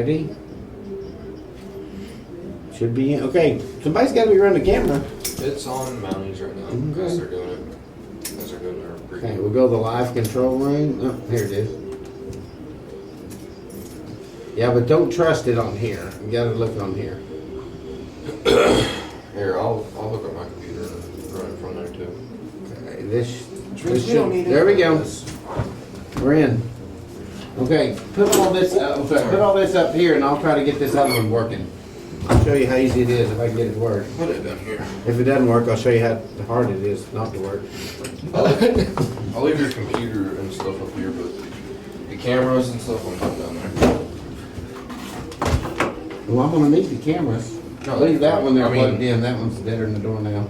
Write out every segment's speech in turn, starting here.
Ready? Should be in. Okay, somebody's got to be running the camera. It's on Mounties right now. Okay. As they're doing it. As they're doing their pregame. Okay, we'll go to the live control room. Oh, here it is. Yeah, but don't trust it on here. You got to look on here. Here, I'll hook up my computer and run it from there too. Okay, this We don't need there we any of go. this. We're in. Okay, put all this up here, and I'll try to get this other one working. I'll show you how easy it is if I can get it to work. Put it down here. If it doesn't work, I'll show you how hard it is not to work. I'll leave your computer and stuff up here, but the cameras and stuff I'm putting down there. Well, I'm gonna need the cameras. No, Leave that one there I mean- plugged in. That one's deader than the door now.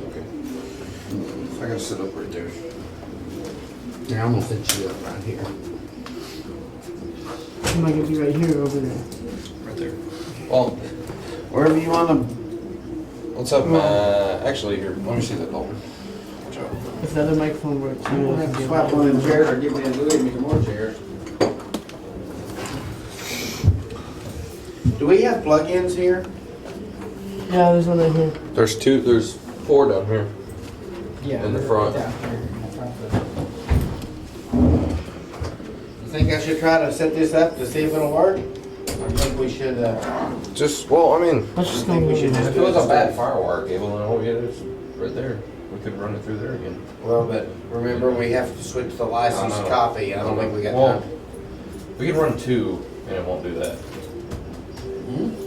Okay. I gotta sit up right there. Here, I'm gonna set you up right here. Am I gonna be right here or over there? Right there. Well, Wherever you wanna. what's up, actually, here, let me see that Dalton. Watch out. If the other microphone works, I'm gonna have to swap one of them chairs or give me some more chairs. Do we have plug-ins here? Yeah, there's one right here. There's 4 down here. Yeah. In the front. You think I should try to set this up to see if it'll work? Or you think we should, Just, well, I mean, Let's just I think go. we should just if it was a bad firewire cable, then oh yeah, it's right there. We could run it through there again. well, but remember, we have to switch to the licensed I know. copy. I don't think we got Well, time. We can run 2, and it won't do that.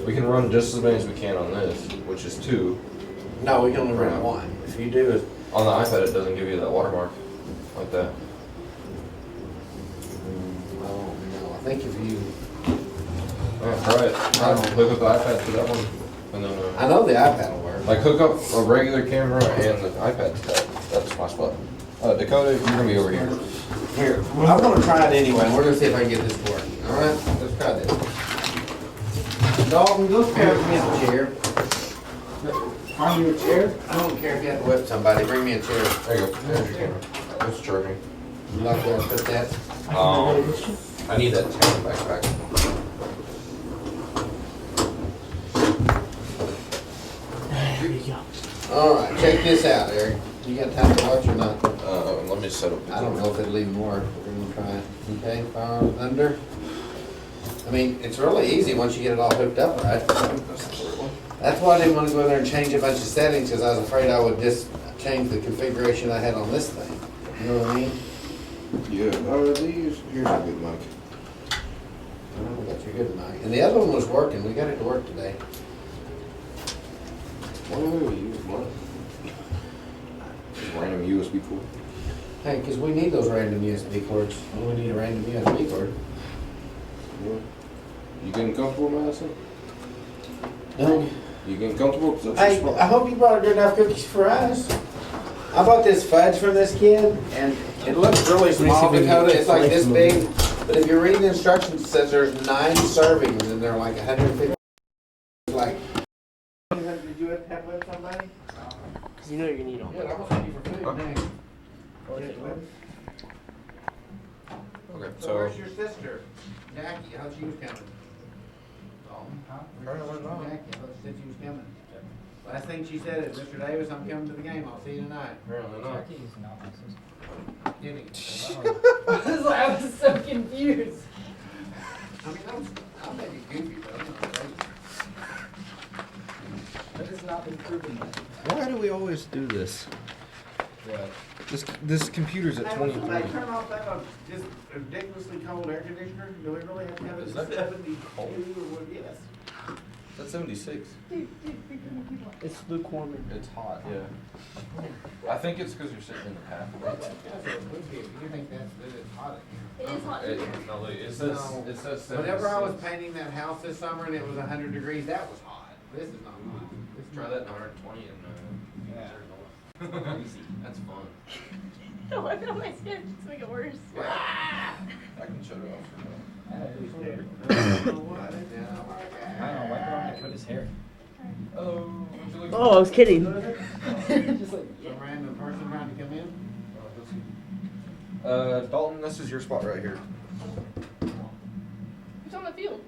We can run just as many as we can on this, which is 2. No, we can only run one. If you do it. On the iPad, it doesn't give you that watermark like that. Oh, no, I think if you. Yeah, try it. Hook up the iPad to that one, and then I know the iPad will work. like hook up a regular camera and the iPad to that. That's my spot. Dakota, you're gonna be over here. Here, I'm gonna try it anyway. We're gonna see if I can get this to work. All right, let's try this. Dalton, go grab me a chair. Find you a chair? I don't care if you have to whip somebody. Bring me a chair. There you go. There's your camera. It's charging. You like that? Put that. I need that tan backpack. There you go. All right, check this out, Eric. You got time to watch or not? Let me set up. I don't know if it'll even work. We're gonna try it. Okay, fire under. I mean, it's really easy once you get it all hooked up, right? That's why I didn't want to go in there and change a bunch of settings, because I was afraid I would just change the configuration I had on this thing. You know what I mean? Yeah. Here's a good mic. Oh, that's your good mic. And the other one was working. We got it to work today. Why don't we use one? Just random USB cord. Hey, because we need those random USB cords. We need a random USB cord. You getting comfortable, Madison? No. You getting comfortable? 'Cause that's Hey, your spot. I hope you brought good enough cookies for us. I bought this fudge from this kid, and it looks really small, we can Dakota. get It's like this some of big, but if you read the instructions, it says there's 9 servings, and they're like 150. Like, did you have to have with somebody? Because you know you're gonna eat all Yeah, I'm gonna need for food next. Okay, So so. where's your sister? Jackie, how'd she was coming? Jackie, I thought she said she was coming. Last thing she said is, Mr. Davis, I'm coming to the game. I'll see you tonight. Apparently not. Jackie's not my sister. Kidding. I was so confused. I mean, I may be goofy, but I'm not crazy. That has not been proven yet. Why do we always do this? This computer's at Hey, 23. will somebody turn off that just ridiculously cold air conditioner? Do we really have to have it Is at that 72 cold? or what? Yes. That's 76. It's lukewarm. It's hot, yeah. I think it's because you're sitting in the path. You think that's it's hot in here? It is hot in here. No, it says, No. it says 76. Whenever I was painting that house this summer and it was 100 degrees, that was hot. This is not hot. Let's try that in 120 and Crazy. That's fun. Don't look on my skin, just make it worse. I can shut it off for now. I don't know, What? why don't I cut his hair? Oh, would you like Oh, I was kidding. Just like, Some random person trying to come in? Dalton, this is your spot right here. Who's on the field?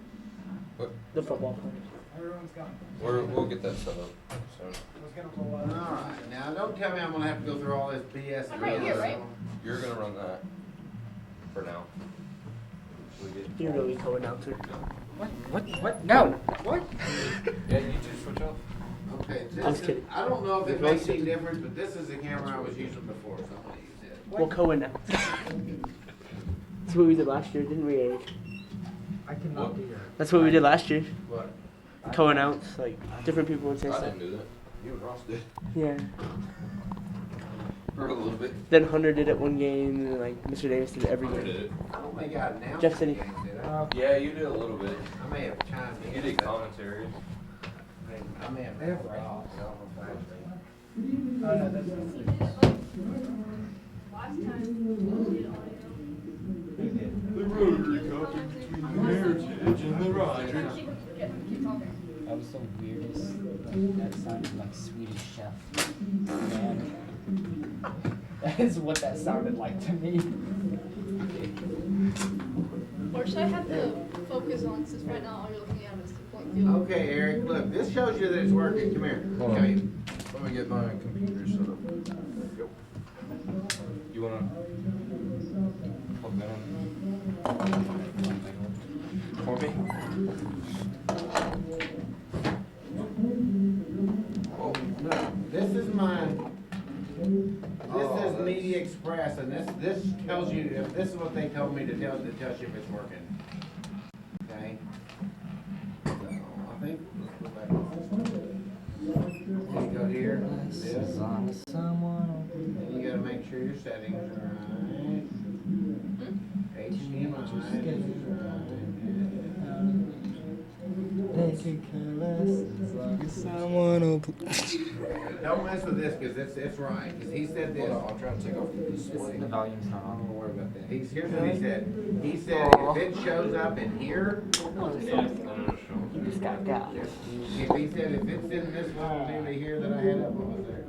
The football players. Everyone's gone. We'll get that set up soon. I was gonna roll out. Alright, now don't tell me I'm gonna have to go through all this BS. I'm right here, right? You're gonna run that for now. We get. You're really co-announcer. What? No. What? Yeah, you just switch off. Okay, I'm this just is, kidding. I don't know if it makes any difference, but this is the camera I was using before, so I'm gonna use it. We'll co-announce. That's what we did last year, didn't we, Eric? I cannot do that. That's what we did last year. What? Co-announce, like different people would say I stuff. didn't do that. You and Ross did. Yeah. For a little bit. Then Hunter did it one game, and like Mr. Davis did it every Hunter game. did it. I don't think I announced Jeff the said he- games, did I? Yeah, you did a little bit. I may have chimed in. You did but commentaries. I may have. They have left off, so I don't know if I actually- Oh, no, that's He not. did it like last time. He did audio. The Rotary Cup between the Heritage and the Rogers. Keep talking. That was the weirdest. Like, that sounded like Swedish Chef. Man. That is what that sounded like to me. Or should I have the focus on, since right now all you're looking at is the point field? Okay, Eric, look, this shows you that it's working. Come here. Hold on. Come here. Let me get my computer set up. Go. You wanna plug that in? For me? Oh, no, this is mine. This is Media Express, and this tells you, if this is what they told me to tell, it tells you if it's working. Okay? So, I think, let's go back. You go here, this, and you gotta make sure your settings are right. HDMI is right. Don't mess with this, cause it's right, cause he said this. Hold on, I'm trying to take off the display. The volume's not I on. don't worry about that. Here's what he said. He said if it shows up in here, You just got gas. if he said if it's in this little dealie here that I had up, what was there?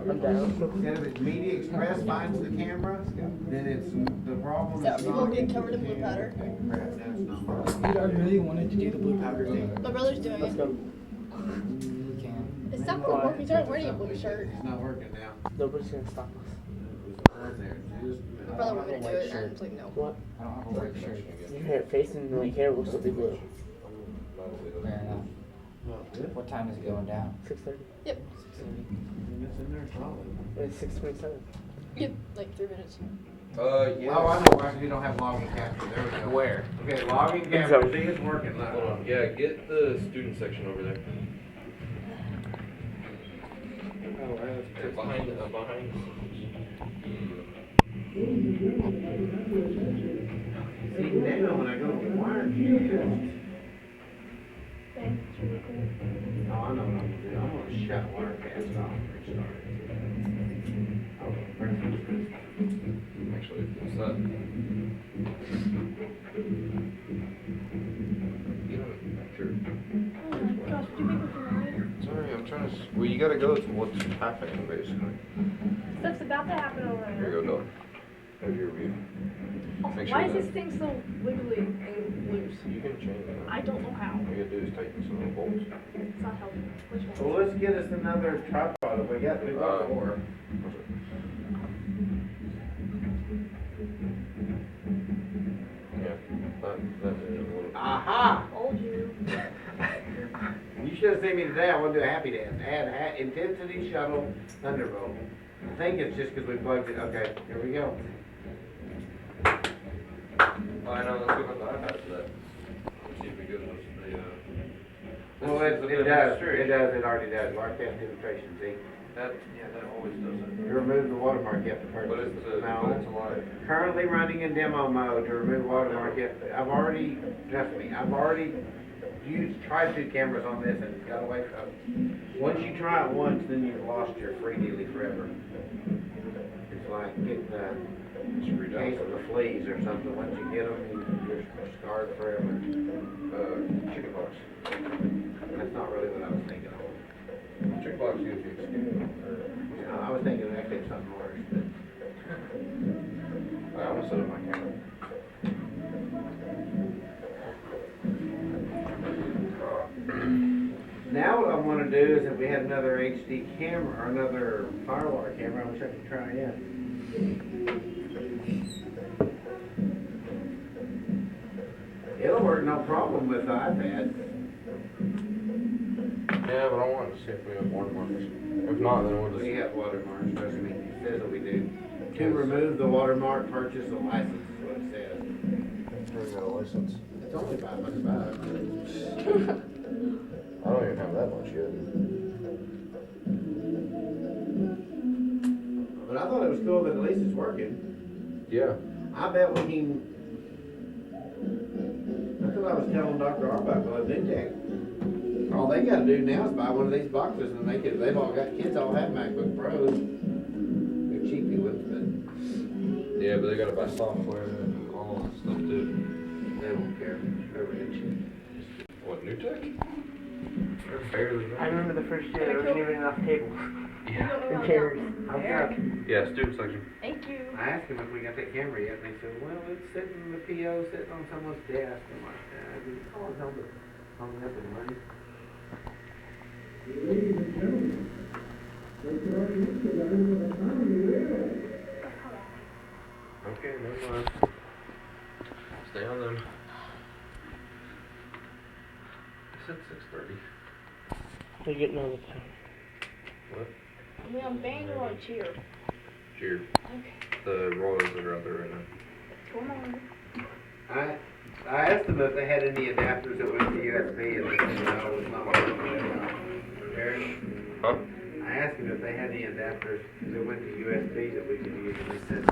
I'm down. Said if it's Media Express finds the camera, then it's, the problem Is that is people not. getting covered in blue powder? Okay, crap, that's not right. Dude, I really wanted to do the blue powder thing. My brother's doing Let's it. go. You can. It's not gonna work. He's already wearing a blue shirt. It's not working now. Nobody's gonna stop us. Right there, just a My minute. brother wanted me to do it, and I was like, no. What? I don't have a white shirt. Your hair, face and like hair will still be blue. Fair enough. What time is it going down? 6:30. Yep. It's in there solid. It's 6:27. Yep. Like 3 minutes. Yeah. Oh, I know, why you don't have logging capture, there we go. Where? Okay, logging capture, see, it's working now. Hold on. Yeah, get the student section over there. Behind. See, now when I go to Wirecast. Oh, I know what I'm gonna do, I'm gonna shut Wirecast off and restart it. Actually, what's that? Sure. Gosh, do you make it for Sorry, I'm trying to. Well, you gotta go to what's happening, basically. Stuff's about to happen over Here there. you go, Doug. Have your view. Make sure Why is that- this thing so wiggly and loose? You can change that. I don't know how. All you gotta do is tighten some of the bolts. It's not helping. Which Well, one? let's get us another tripod, if we got four. Yeah, that is a little. Aha! Told you. You should have seen me today, I wanna do a happy dance, add intensity shuttle thunderbolt. I think it's just cause we plugged it, okay, here we go. Oh, I know, let's go with the iPad for that. Let's see if it gives us the, Well, this is a bit of it does, it already does, Wirecast demonstration, see? That, yeah, that always does it. To remove the watermark, you have to purchase But it. it's, but it's No. alive. Currently running in demo mode to remove watermark, I've already, trust me, I've already tried 2 cameras on this and got away from it. Once you try it once, then you've lost your free dealie forever. It's like getting a Screwed case up. of the fleas or something, once you get them, you're scarred forever. Chicken pox. That's not really what I was thinking of. Chicken pox gives you skin, You know, I was thinking of actually something worse, but. I'm gonna set up my camera. wanna do is if we had another HD camera or another firewire camera, I wish I could try it. It'll work no problem with the iPad. Yeah, but I wanted to see if we have watermarks. If not, then we'll We just. have watermarks, trust me, it says that we do. To remove the watermark, purchase a license, is what it says. We got a license. It's only $500. I don't even have that much yet. But I thought it was cool that at least it's working. Yeah. I bet we can. That's what I was telling Dr. Arbuckle of Newtek. All they gotta do now is buy one of these boxes and make it, they've all got, kids all have MacBook Pros. They're cheapy ones, but Yeah, but they gotta buy software and all that stuff too. they won't care. They're rich. What, New Tech? They're barely. I remember the first year there wasn't even enough tables Yeah. and chairs. I've got, Yeah, student section. Thank you. I asked them if we got that camera yet, and they said, well, it's sitting, the PO sitting on someone's desk. I'm like, I didn't call it home, but hung up in money. Ladies and gentlemen, Dr. Arbuckle, la Okay, never mind. Stay on them. It's at 6:30. They're getting on the phone. What? Are we on band or on cheer? Cheer. Okay. The Royals that are out there right now. Come on. I asked them if they had any adapters that went to USB, and they said no, it's not working. Eric, Huh? I asked them if they had any adapters that went to USB that we could use, and they said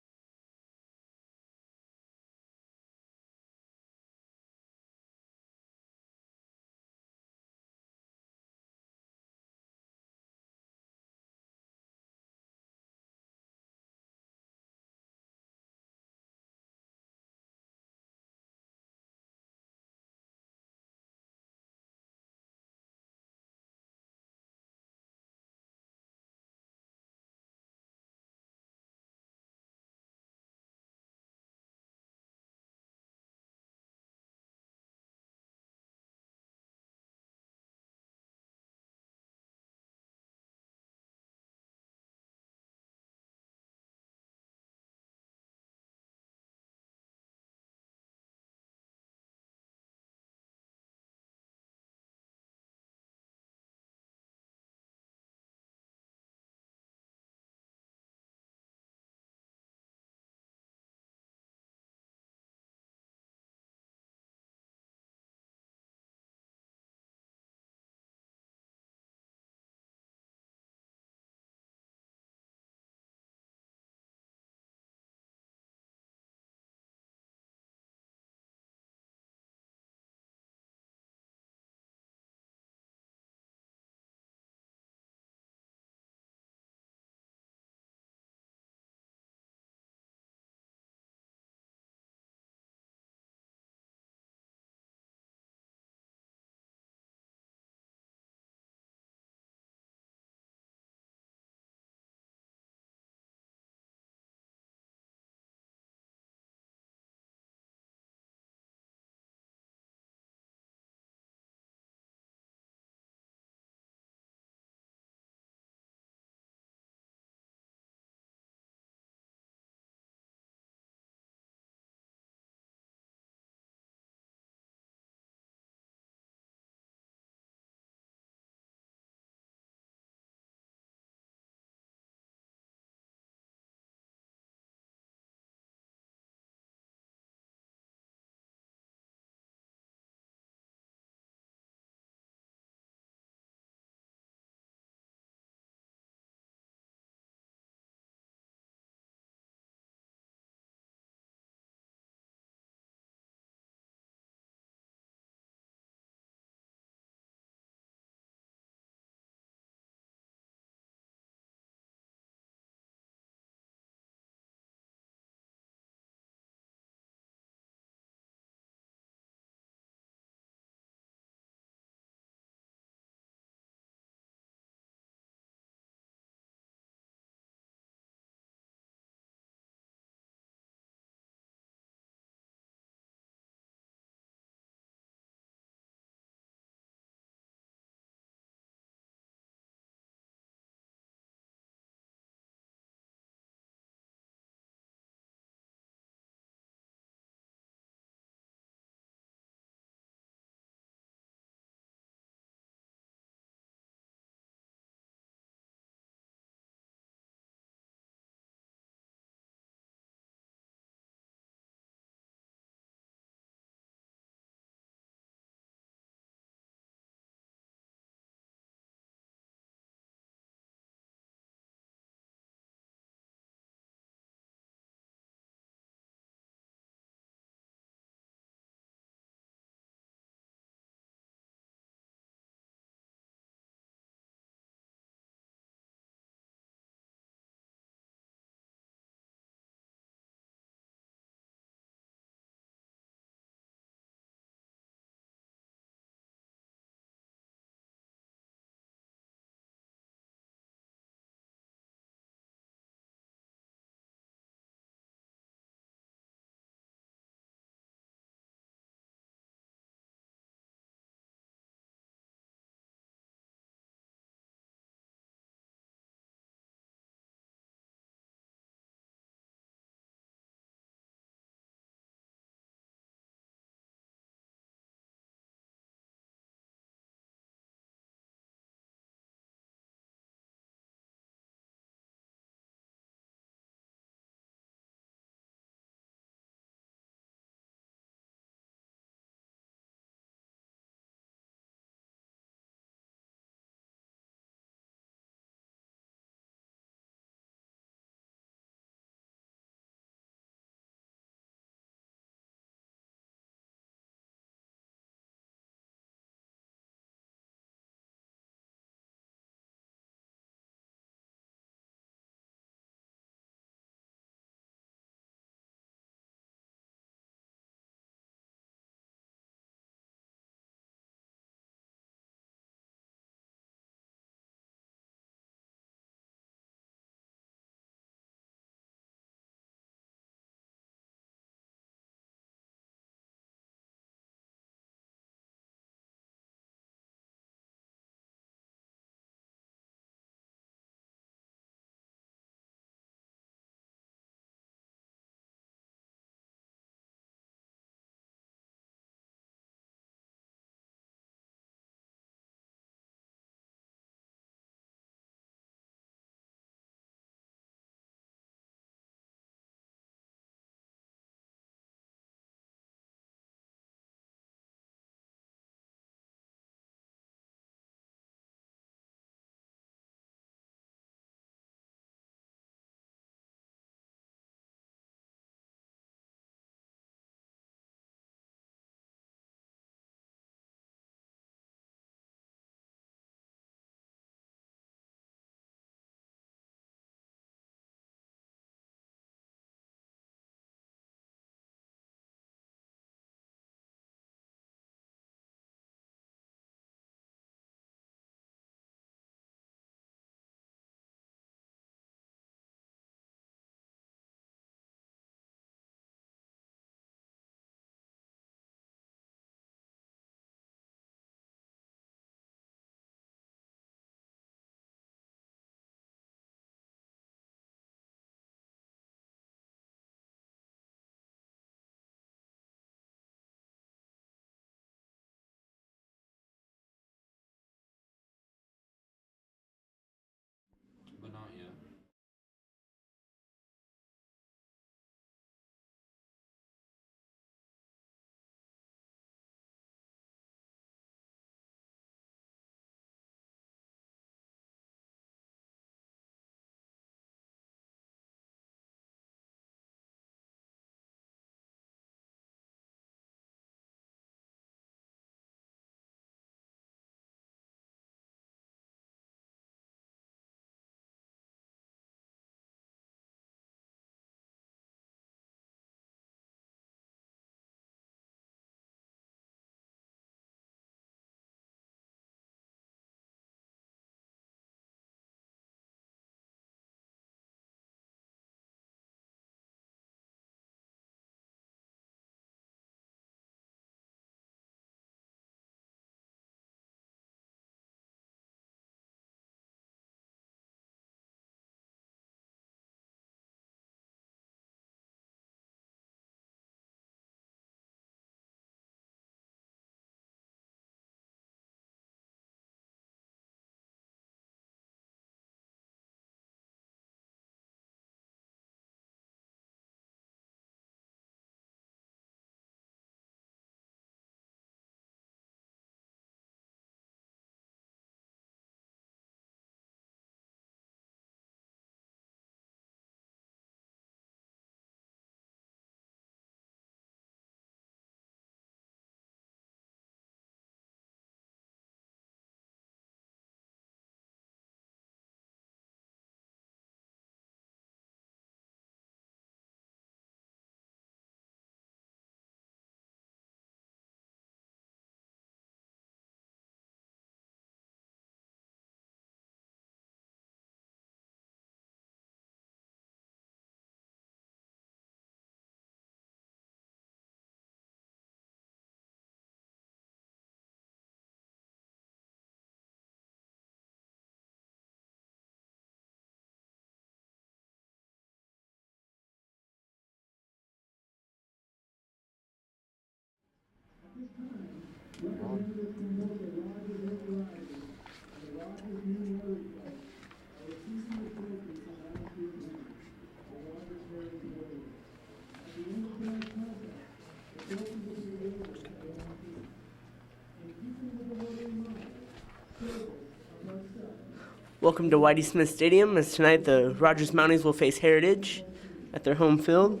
Welcome to Whitey Smith Stadium, as tonight the Rogers Mounties will face Heritage at their home field.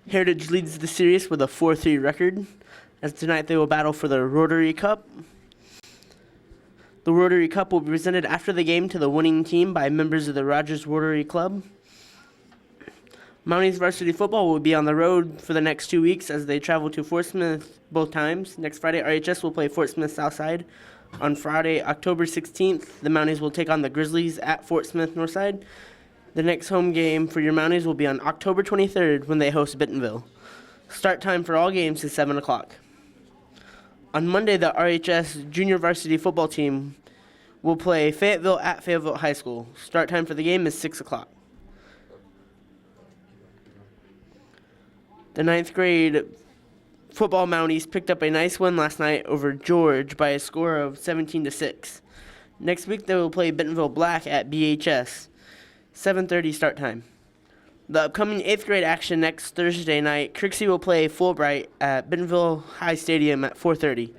Heritage leads the series with a 4-3 record, as tonight they will battle for the Rotary Cup. The Rotary Cup will be presented after the game to the winning team by members of the Rogers Rotary Club. Mounties varsity football will be on the road for the next 2 weeks as they travel to Fort Smith both times. Next Friday, RHS will play Fort Smith Southside. On Friday, October 16th, the Mounties will take on the Grizzlies at Fort Smith Northside. The next home game for your Mounties will be on October 23rd when they host Bentonville. Start time for all games is 7 o'clock. On Monday, the RHS junior varsity football team will play Fayetteville at Fayetteville High School. Start time for the game is 6 o'clock. The 9th grade football Mounties picked up a nice win last night over George by a score of 17-6. Next week, they will play Bentonville Black at BHS. 7:30 start time. The upcoming 8th grade action next Thursday night, Crixie will play Fulbright at Bentonville High Stadium at 4:30.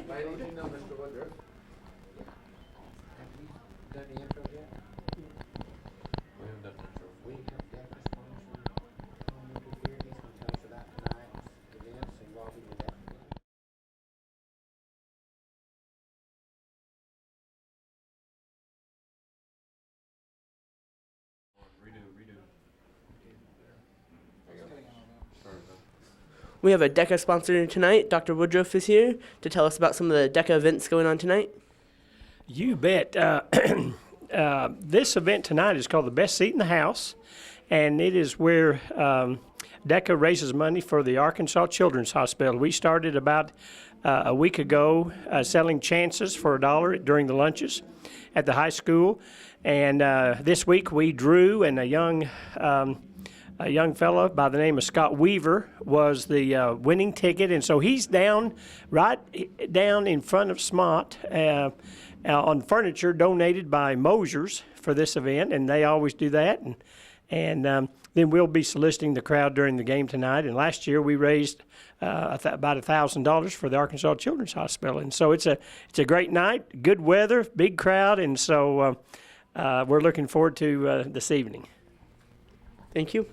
By any chance, know Mr. Woodruff? Have you done the intro yet? We haven't done the intro. We have got a sponsor on the here. He's going to tell us about tonight's events involving the deaf. Redo. We have a DECA sponsor tonight. Dr. Woodruff is here to tell us about some of the DECA events going on tonight. You bet. This event tonight is called the Best Seat in the House, and it is where DECA raises money for the Arkansas Children's Hospital. We started about a week ago selling chances for $1 during the lunches at the high school, and this week we drew, and a young fellow by the name of Scott Weaver was the winning ticket, and so he's right down in front of Smott on furniture donated by Mosier's for this event, and they always do that. And then we'll be soliciting the crowd during the game tonight. And last year we raised about $1,000 for the Arkansas Children's Hospital, and so it's a great night, good weather, big crowd, and so we're looking forward to this evening. Thank you.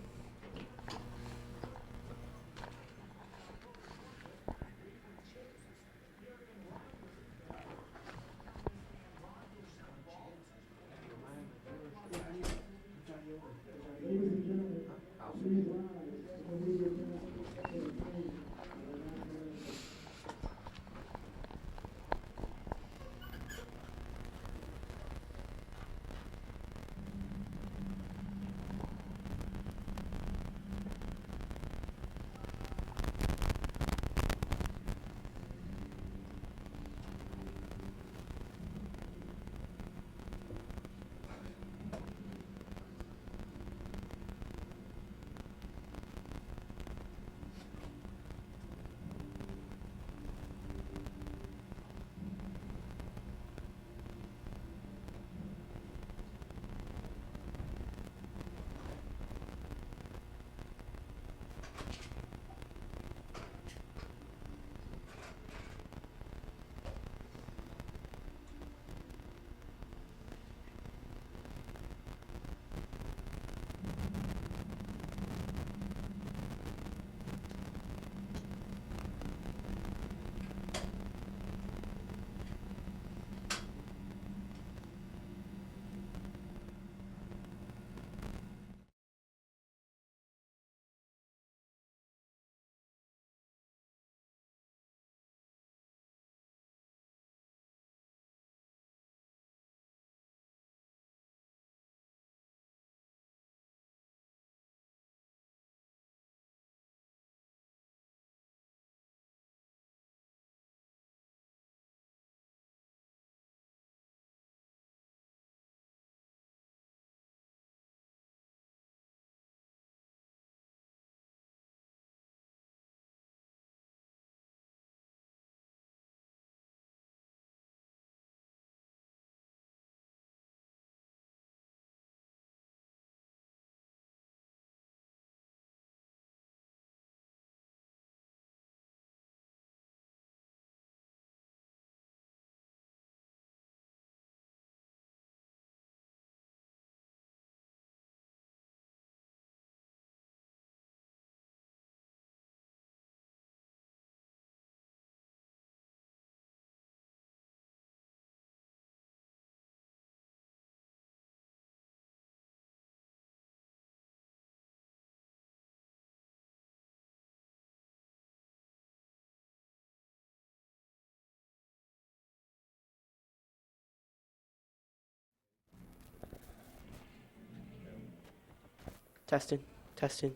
Testing. Testing.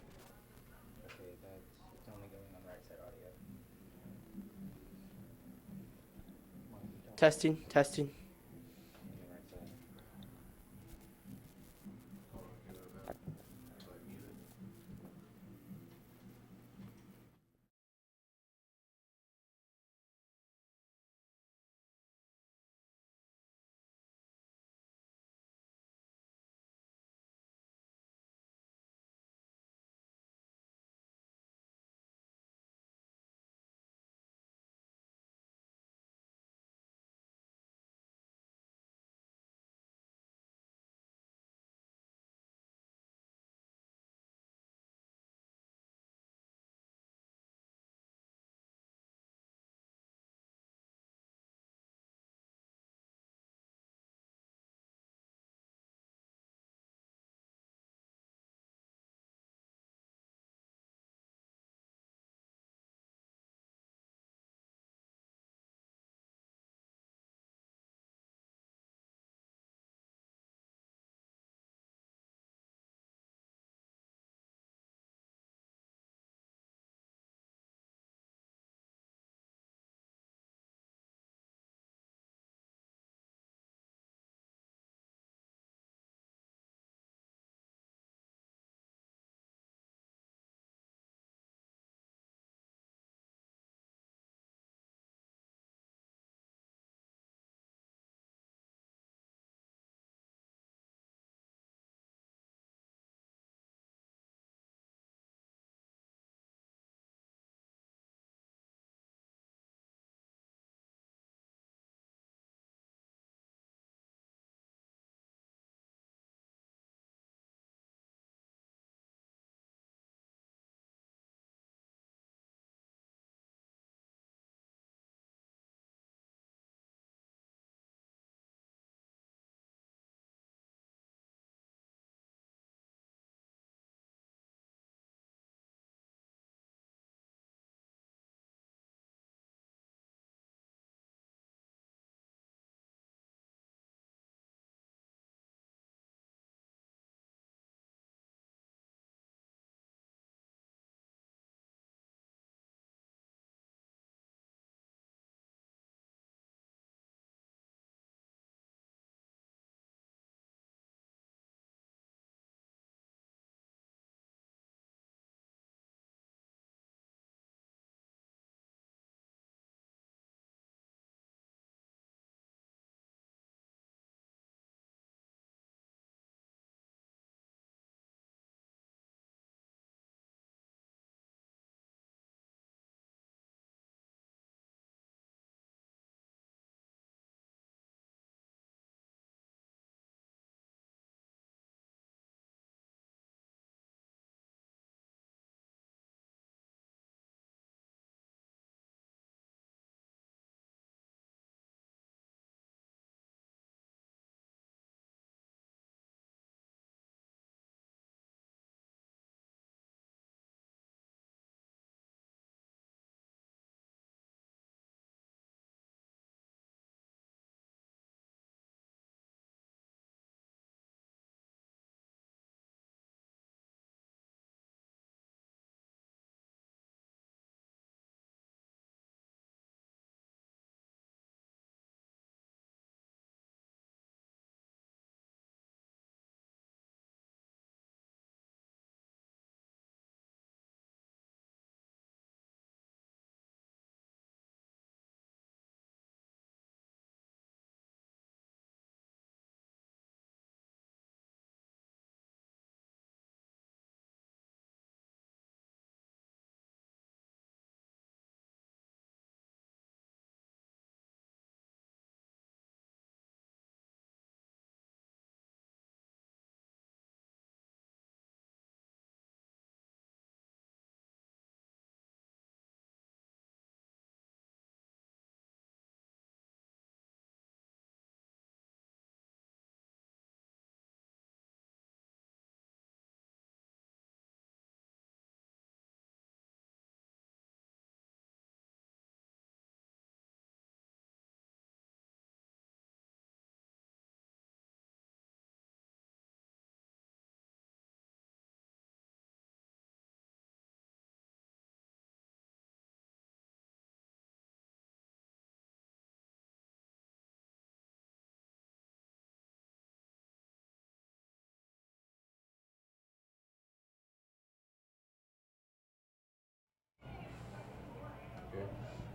Okay, that's only going on right side audio. Testing. Testing.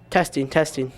Testing, testing.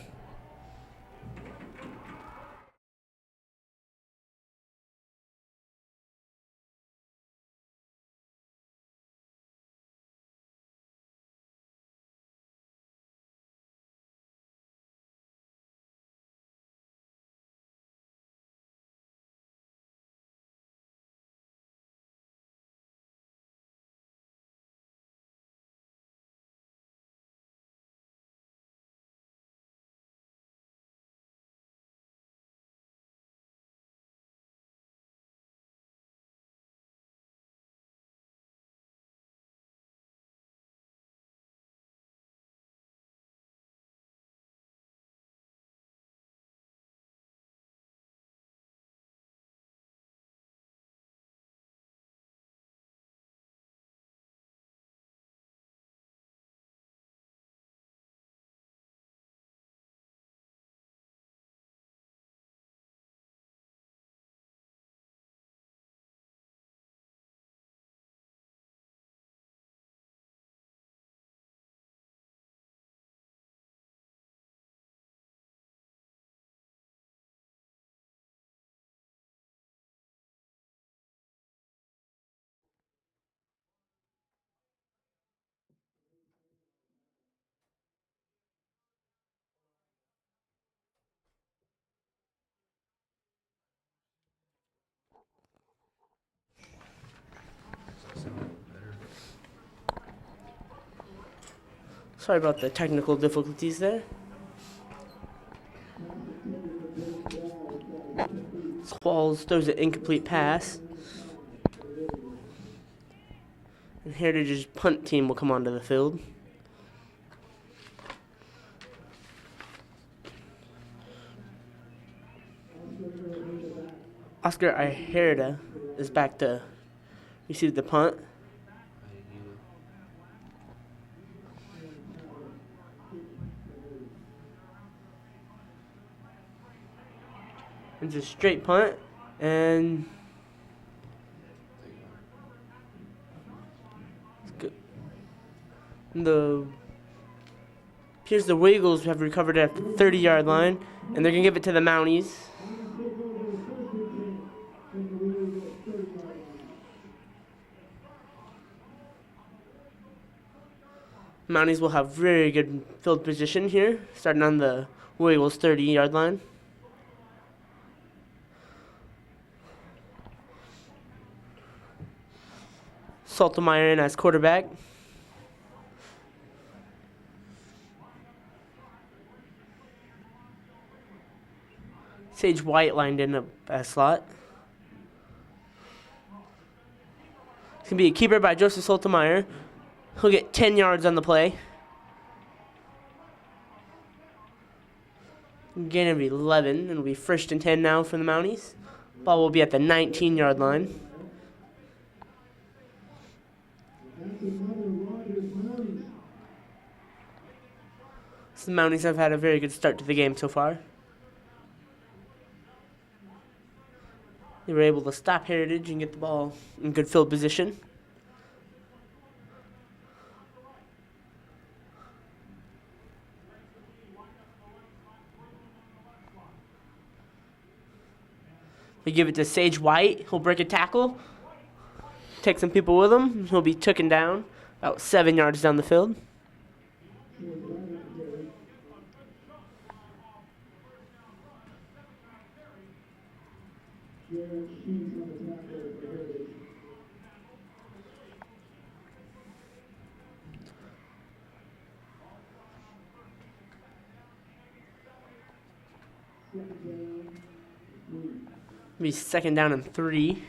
Sorry about the technical difficulties there. Squalls throws an incomplete pass. And Heritage's punt team will come onto the field. Oscar Iherita is back to receive the punt. It's a straight punt, and it's good. Here's the Wiggles, who have recovered at the 30-yard line, and they're gonna give it to the Mounties. Mounties will have very good field position here, starting on the Wiggles 30-yard line. Saltemeyer in as quarterback. Sage White lined in a slot. It's going to be a keeper by Joseph Saltemeyer. He'll get 10 yards on the play. Gain of 11. It'll be 1st and 10 now for the Mounties. Ball will be at the 19-yard line. So the Mounties have had a very good start to the game so far. They were able to stop Heritage and get the ball in good field position. They give it to Sage White. He'll break a tackle. Take some people with him. He'll be taken down about 7 yards down the field. Be 2nd down and 3.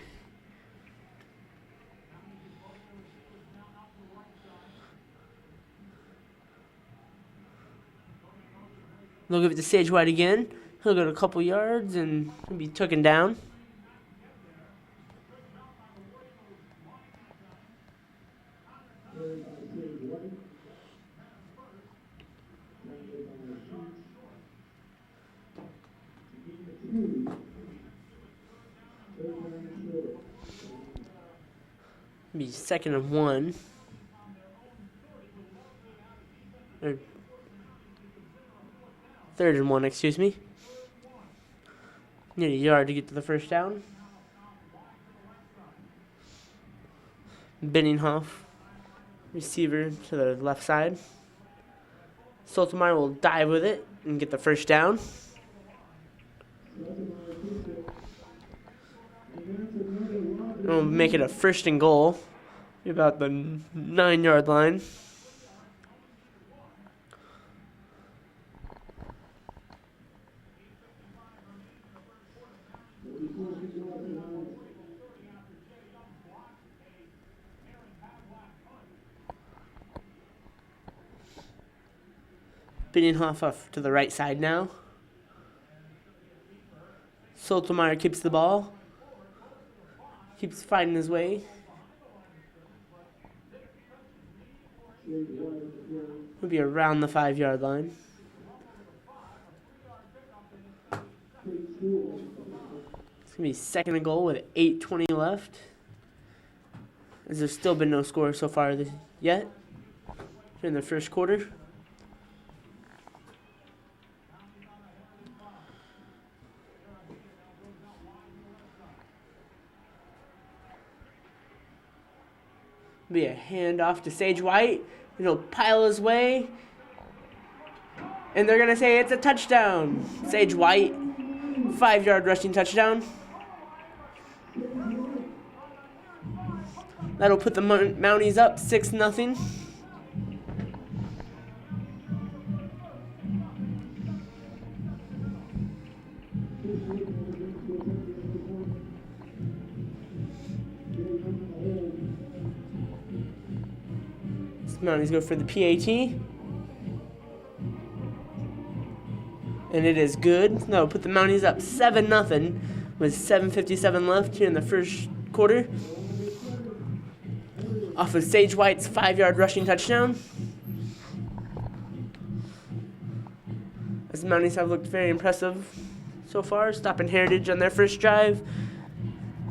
They'll give it to Sage White again. He'll go a couple yards and he'll be taken down. Be 2nd and 1. Third and 1, excuse me. Need a yard to get to the first down. Binninghoff, receiver to the left side. Soltemire will dive with it and get the first down. And we'll make it a 1st and goal. About the 9-yard line. Binninghoff off to the right side now. Soltemire keeps the ball. Keeps fighting his way. He'll be around the 5-yard line. It's going to be 2nd and goal with 8:20 left. As there's still been no score so far yet in the first quarter. Be a handoff to Sage White. He'll pile his way. And they're going to say it's a touchdown. Sage White, 5-yard rushing touchdown. That'll put the Mounties up 6-0. Mounties go for the PAT. And it is good. No, put the Mounties up 7-0 with 7:57 left here in the first quarter. Off of Sage White's 5-yard rushing touchdown. As the Mounties have looked very impressive so far, stopping Heritage on their first drive.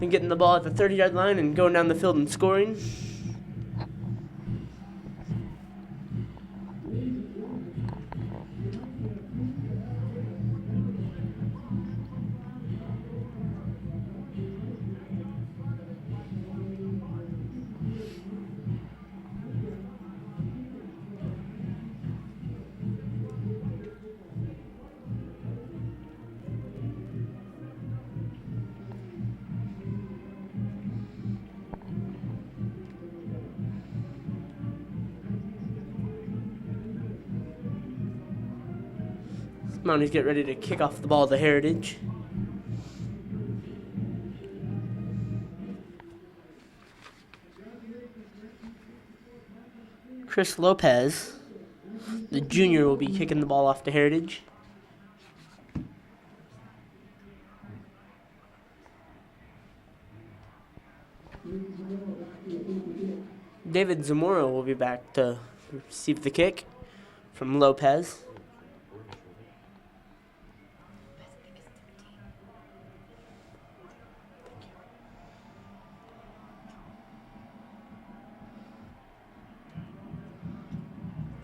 Then getting the ball at the 30-yard line and going down the field and scoring. Mounties get ready to kick off the ball to Heritage. Chris Lopez, the junior, will be kicking the ball off to Heritage. David Zamora will be back to receive the kick from Lopez.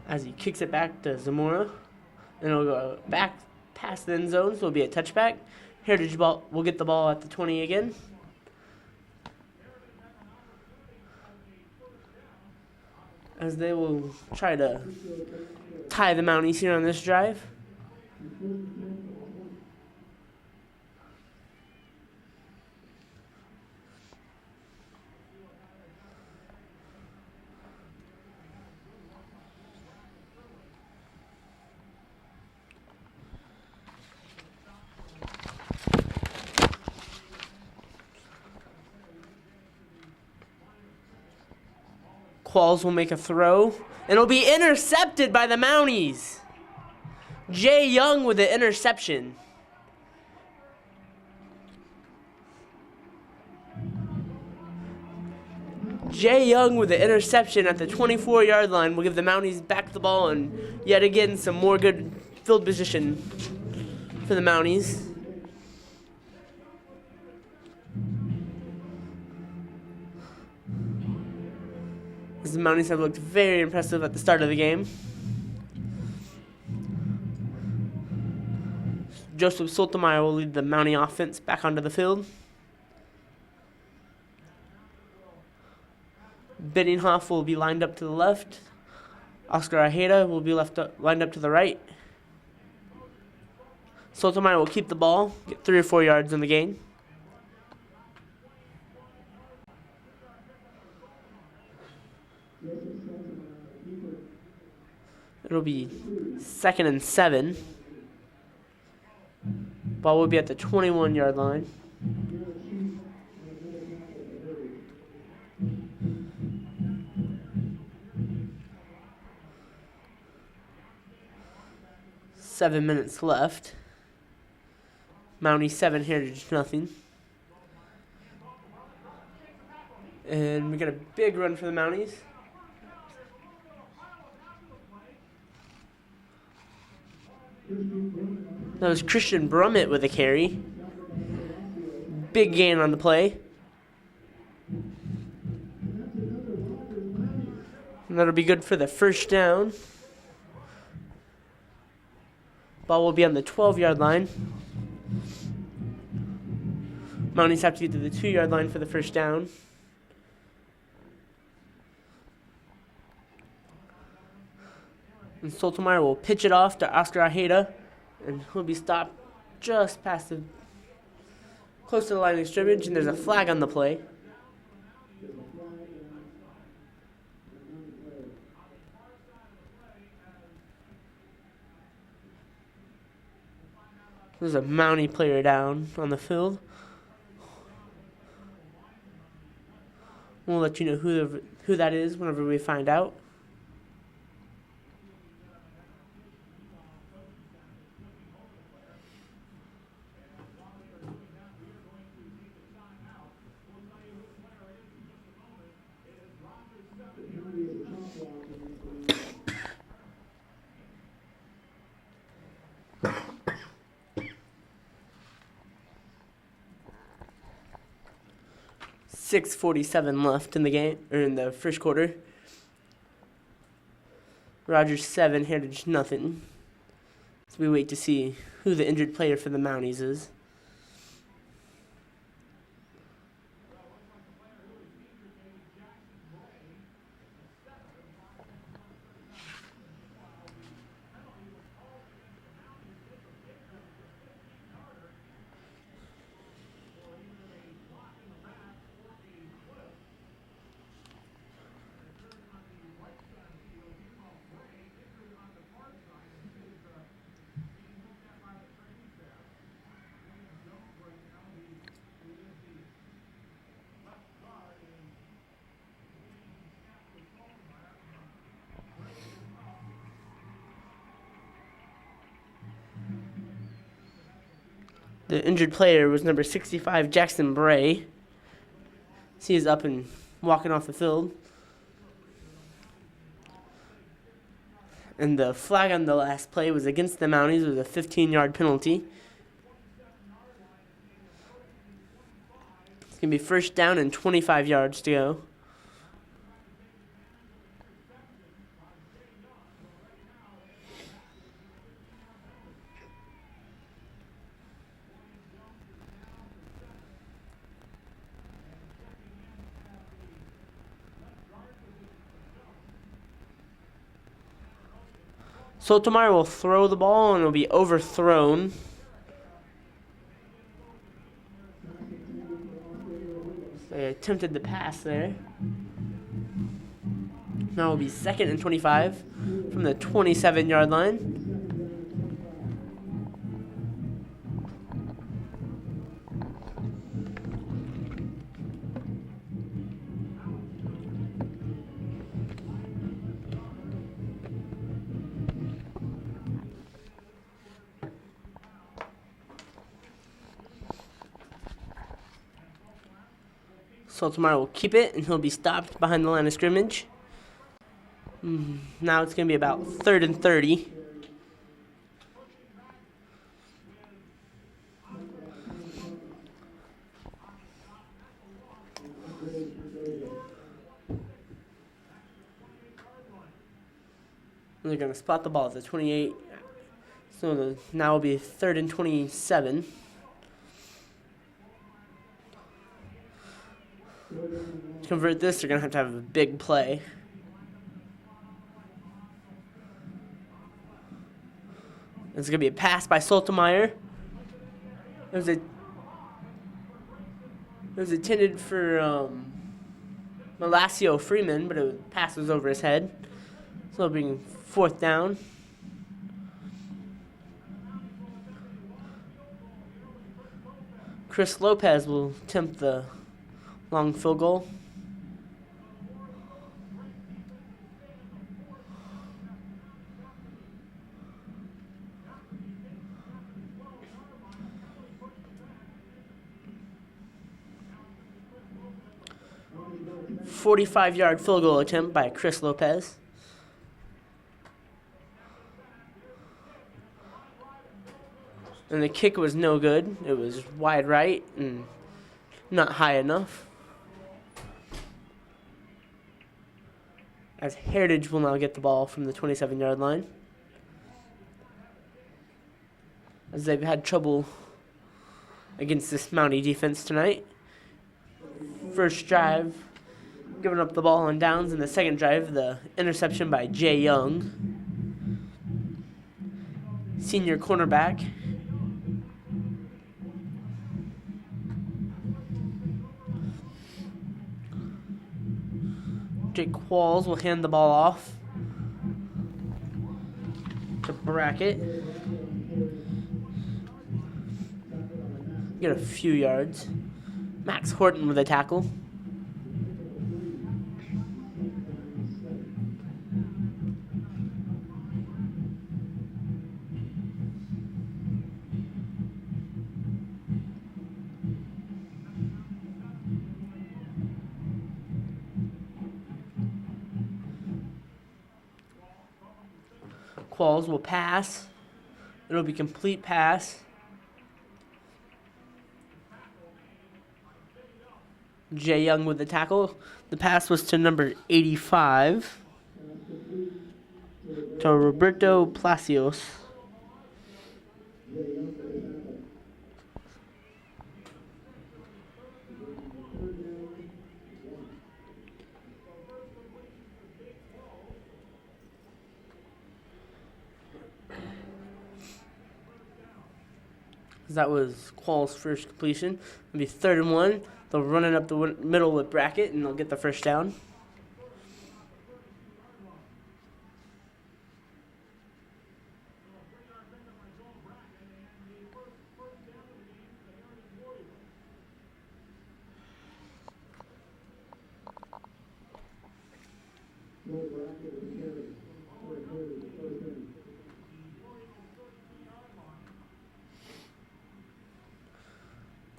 As he kicks it back to Zamora. Then it'll go back past the end zone, so it'll be a touchback. Heritage ball will get the ball at the 20 again. As they will try to tie the Mounties here on this drive. Qualls will make a throw, and it'll be intercepted by the Mounties. Jay Young with the interception. Jay Young with the interception at the 24-yard line will give the Mounties back the ball and yet again some more good field position for the Mounties. As the Mounties have looked very impressive at the start of the game. Joseph Sotomayor will lead the Mountie offense back onto the field. Biddinghoff will be lined up to the left. Oscar Ojeda will be lined up to the right. Sotomayor will keep the ball, get 3 or 4 yards in the game. It'll be 2nd and 7. Ball will be at the 21-yard line. Seven minutes left. Mountie 7, Heritage nothing. And we got a big run for the Mounties. That was Christian Brummett with a carry. Big gain on the play. And that'll be good for the first down. Ball will be on the 12-yard line. Mounties have to get to the 2-yard line for the first down. And Sotomayor will pitch it off to Oscar Ojeda, and he'll be stopped just past close to the line of scrimmage, and there's a flag on the play. There's a Mountie player down on the field. We'll let you know who that is whenever we find out. .47 left in the game, or in the first quarter. Rogers 7, Heritage nothing. So we wait to see who the injured player for the Mounties is. The injured player was number 65, Jackson Bray. He is up and walking off the field. And the flag on the last play was against the Mounties. It was a 15-yard penalty. It's going to be first down and 25 yards to go. Sotomayor will throw the ball, and it'll be overthrown. They attempted the pass there. Now it'll be 2nd and 25 from the 27-yard line. Sotomayor will keep it, and he'll be stopped behind the line of scrimmage. Now it's going to be about 3rd and 30. They're going to spot the ball at the 28. Now will be 3rd and 27. To convert this, they're going to have a big play. It's going to be a pass by Soltemeyer. It was intended for Malacio Freeman, but the pass was over his head. So it'll be 4th down. Chris Lopez will attempt the long field goal. "45-yard field goal attempt by Chris Lopez. And the kick was no good. It was wide right and not high enough. As Heritage will now get the ball from the 27-yard line. As they've had trouble against this Mountie defense tonight. First drive, giving up the ball on downs. In the second drive, the interception by Jay Young, senior cornerback. Jake Qualls will hand the ball off to Brackett. Get a few yards. Max Horton with a tackle. Qualls will pass. It'll be complete pass. Jay Young with the tackle. The pass was to number 85, to Roberto Palacios. That was Qualls' first completion. It'll be 3rd and 1. They'll run it up the middle with Brackett, and they'll get the first down.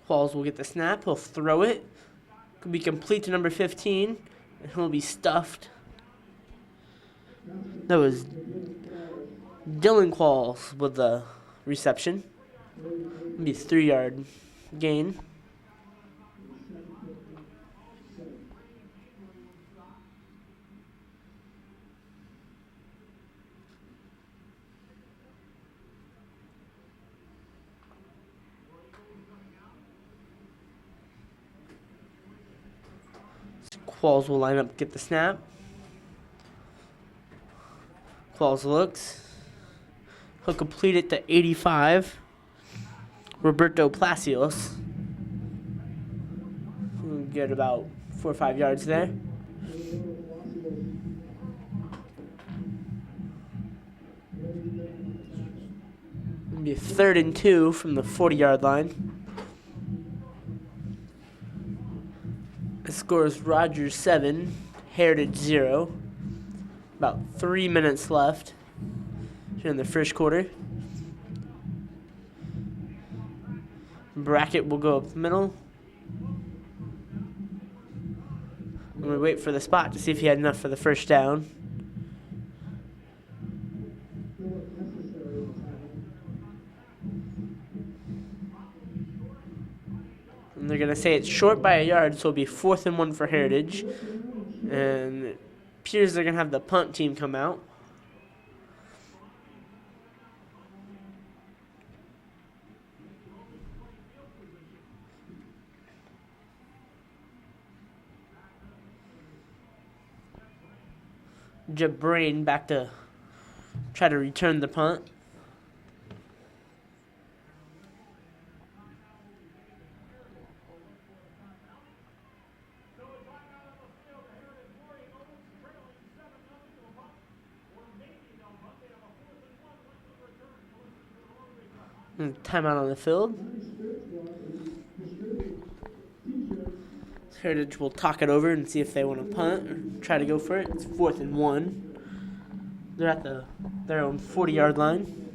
Qualls will get the snap. He'll throw it. Could be complete to number 15. And he'll be stuffed. That was Dylan Qualls with the reception. It'll be a 3-yard gain. Qualls will line up, get the snap. Qualls looks. He'll complete it to 85. Roberto Palacios. We'll get about 4 or 5 yards there. It'll be a 3rd and 2 from the 40-yard line. The score is Rogers 7, Heritage 0. About 3 minutes left here in the first quarter. Brackett will go up the middle. And we wait for the spot to see if he had enough for the first down. And they're going to say it's short by a yard, so it'll be 4th and 1 for Heritage. And it appears they're going to have the punt team come out. Jabrain back to try to return the punt. And timeout on the field. Heritage will talk it over and see if they want to punt or try to go for it. It's 4th and 1. They're at their own 40-yard line.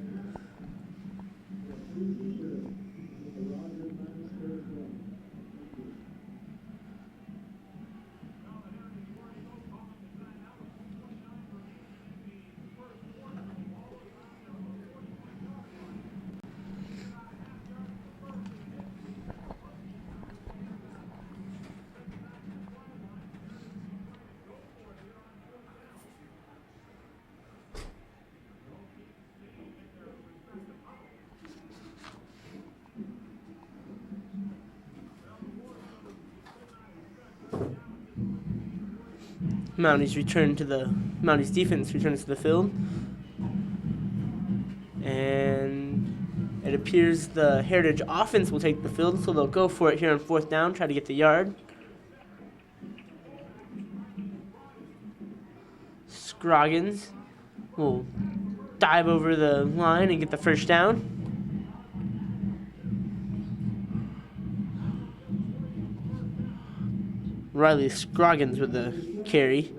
Mounties defense returns to the field. And it appears the Heritage offense will take the field, so they'll go for it here on 4th down, try to get the yard. Scroggins will dive over the line and get the first down. Riley Scroggins with the carry.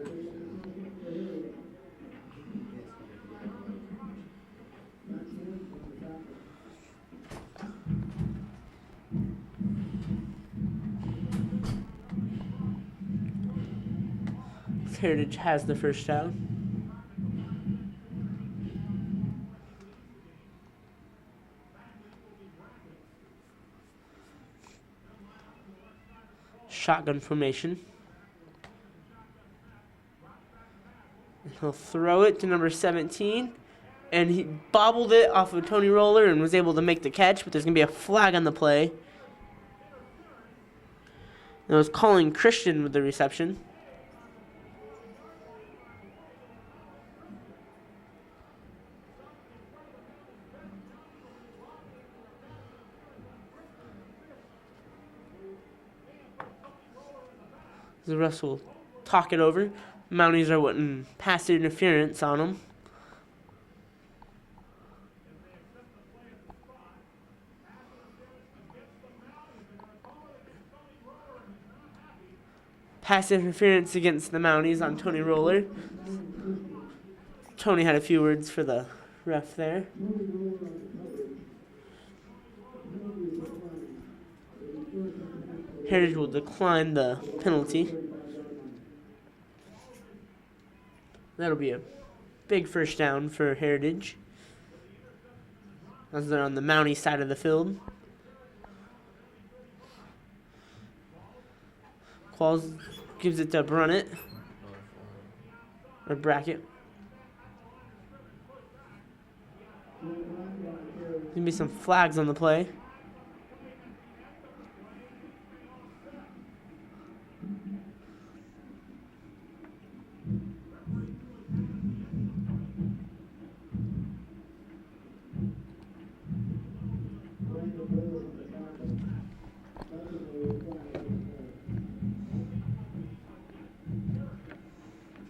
Heritage has the first down. Shotgun formation. He'll throw it to number 17. And he bobbled it off of Tony Roller and was able to make the catch, but there's going to be a flag on the play. It was Colin Christian with the reception. The rest will talk it over. Mounties are wanting pass interference on them. Pass interference against the Mounties on Tony Roller. Tony had a few words for the ref there. Heritage will decline the penalty. That'll be a big first down for Heritage, as they're on the Mountie side of the field. Qualls gives it to Brunnett, or Brackett. Gonna be some flags on the play.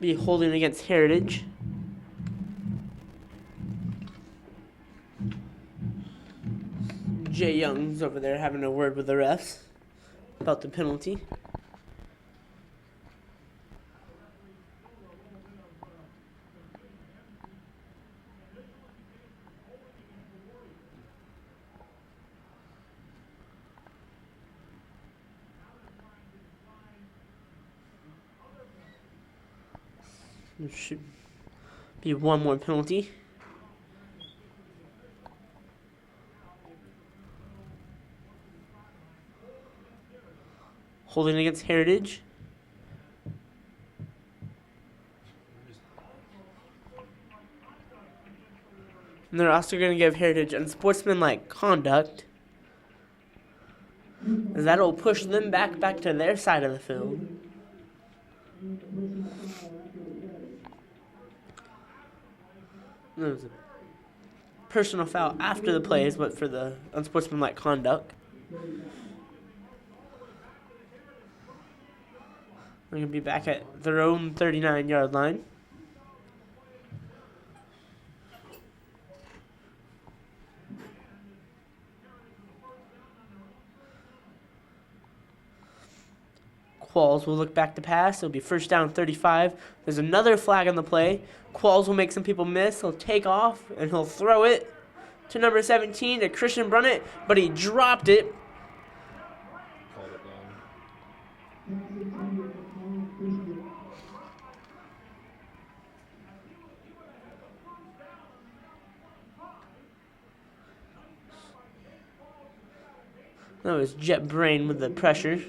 Be holding against Heritage. Jay Young's over there having a word with the refs about the penalty. There should be one more penalty. Holding against Heritage. And they're also going to give Heritage unsportsmanlike conduct, as that'll push them back to their side of the field. There was a personal foul after the plays, but for the unsportsmanlike conduct. They're going to be back at their own 39-yard line. Qualls will look back to pass. It'll be first down 35. There's another flag on the play. Qualls will make some people miss. He'll take off and he'll throw it to number 17 to Christian Brunnett, but he dropped it. Called it down. That was Jet Brain with the pressure.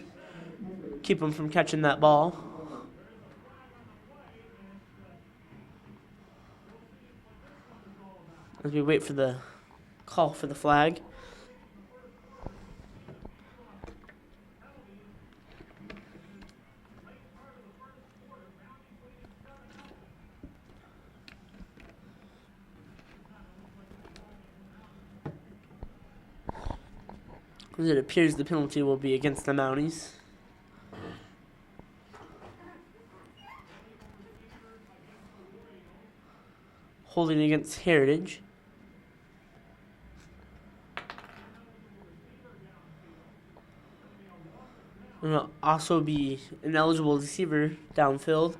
Keep him from catching that ball. As we wait for the call for the flag. As it appears the penalty will be against the Mounties. Holding against Heritage. And it'll also be an eligible receiver downfield.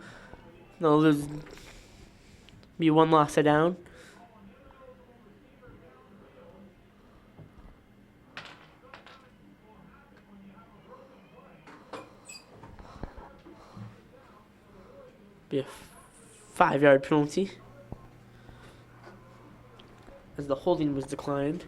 There'll be one loss of down. Be a 5-yard penalty, as the holding was declined.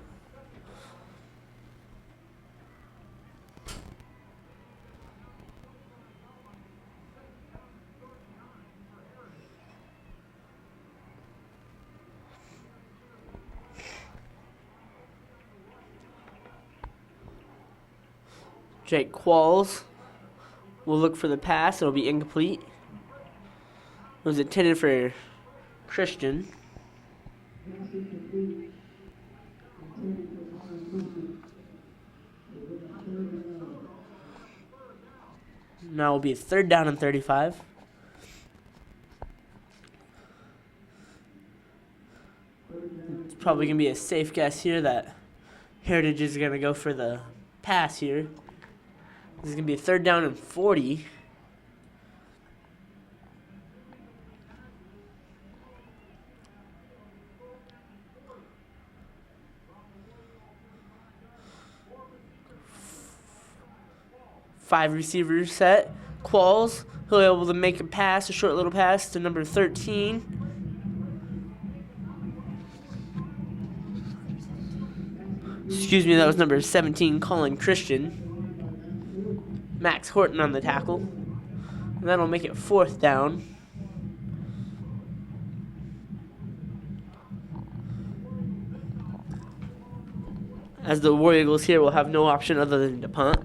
Jake Qualls will look for the pass. It'll be incomplete. It was intended for Christian. Now will be third down and 35. It's probably going to be a safe guess here that Heritage is going to go for the pass here. This is going to be a third down and 40. Five receivers set. Qualls, he'll be able to make a pass, a short little pass to number 13. Excuse me, that was number 17, Colin Christian. Max Horton on the tackle. And that'll make it fourth down. As the War Eagles here will have no option other than to punt.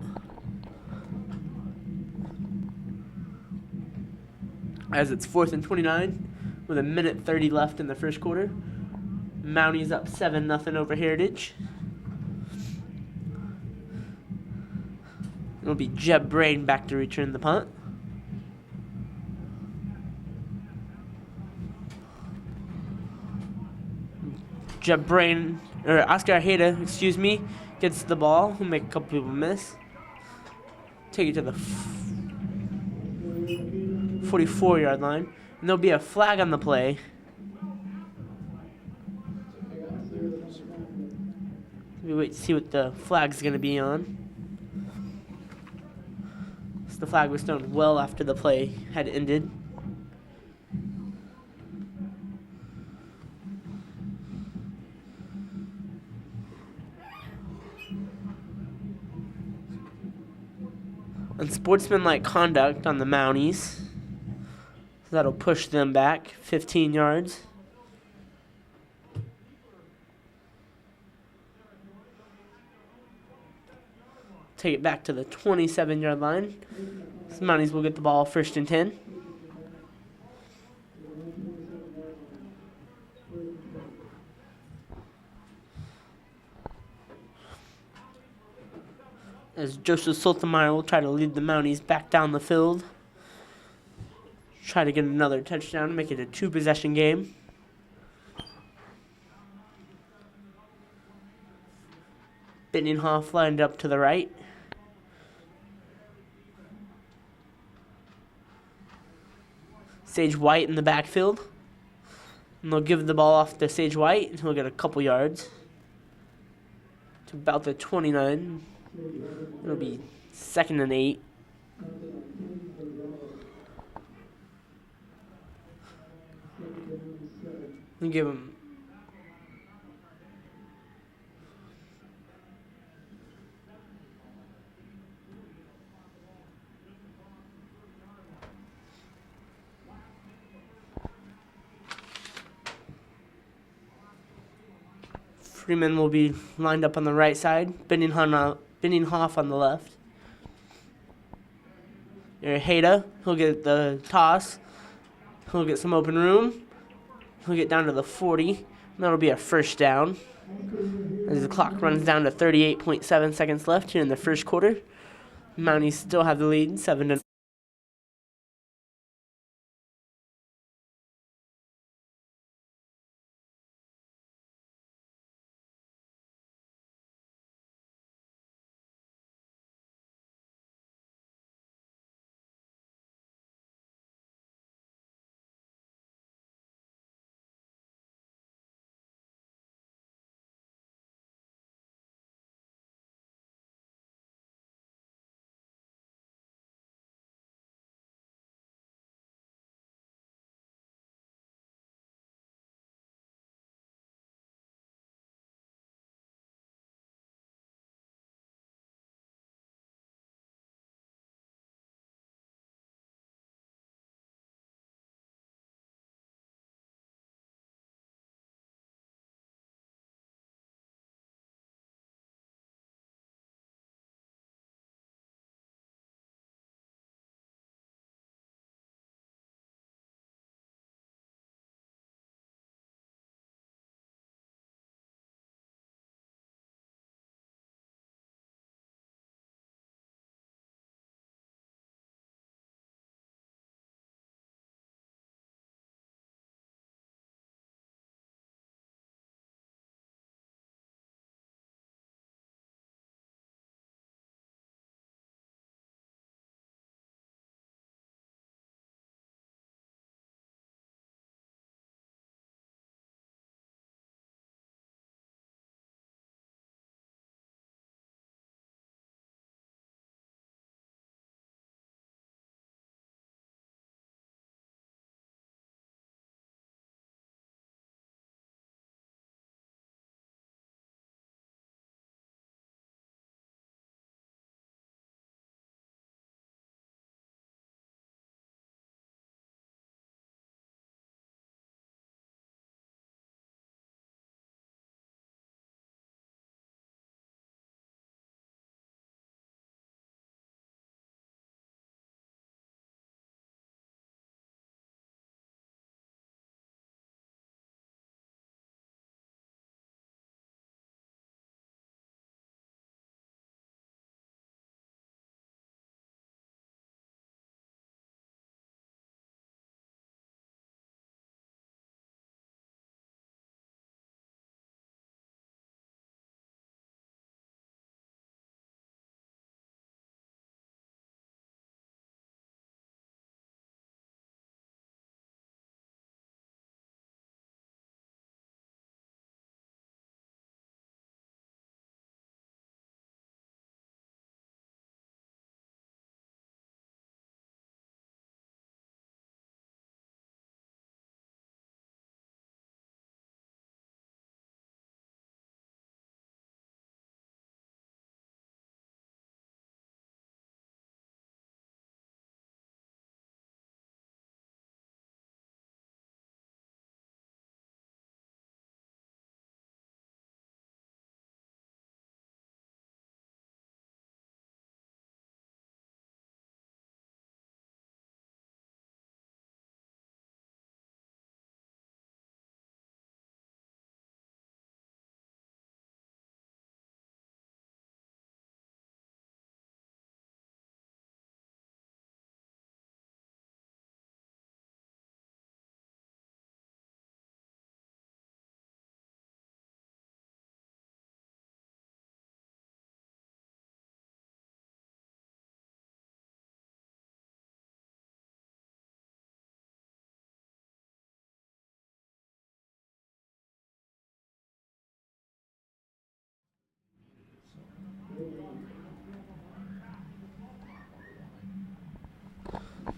As it's 4th and 29 with a minute 30 left in the first quarter. Mounties up 7-0 over Heritage. It'll be Jeb Brain back to return the punt. Jeb Brain, or Oscar Heda, excuse me, gets the ball. He'll make a couple people miss. Take it to the 44-yard line. And there'll be a flag on the play. We wait to see what the flag's going to be on. So the flag was thrown well after the play had ended. Unsportsmanlike conduct on the Mounties. So that'll push them back 15 yards. Take it back to the 27-yard line. So Mounties will get the ball 1st and 10. as Joseph Soltemeyer will try to lead the Mounties back down the field. Try to get another touchdown to make it a 2-possession game. Binninghoff lined up to the right. Sage White in the backfield. And they'll give the ball off to Sage White, and he'll get a couple yards. To about the 29. It'll be 2nd and 8. And give him. Freeman will be lined up on the right side. Binninghoff on the left. Hayda, he'll get the toss. He'll get some open room. He'll get down to the 40. And that'll be a first down. As the clock runs down to 38.7 seconds left here in the first quarter. Mounties still have the lead, 7-0.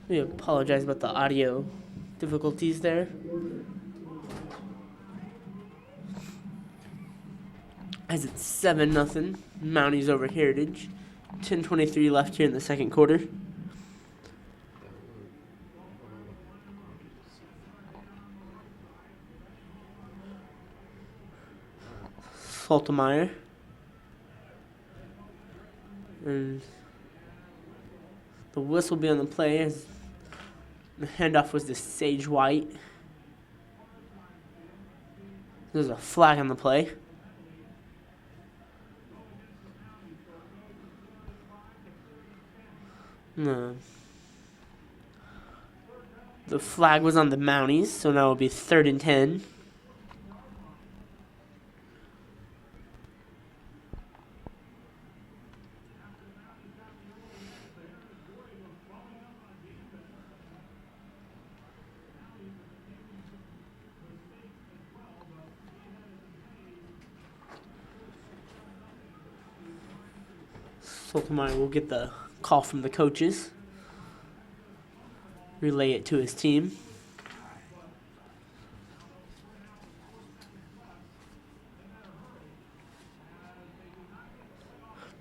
We apologize about the audio difficulties there. As it's 7-0, Mounties over Heritage. 10:23 left here in the second quarter. Saltemeyer. And the whistle will be on the play as the handoff was to Sage White. There's a flag on the play. No. The flag was on the Mounties, so now it'll be 3rd and 10. Saltemeyer will get the call from the coaches. Relay it to his team.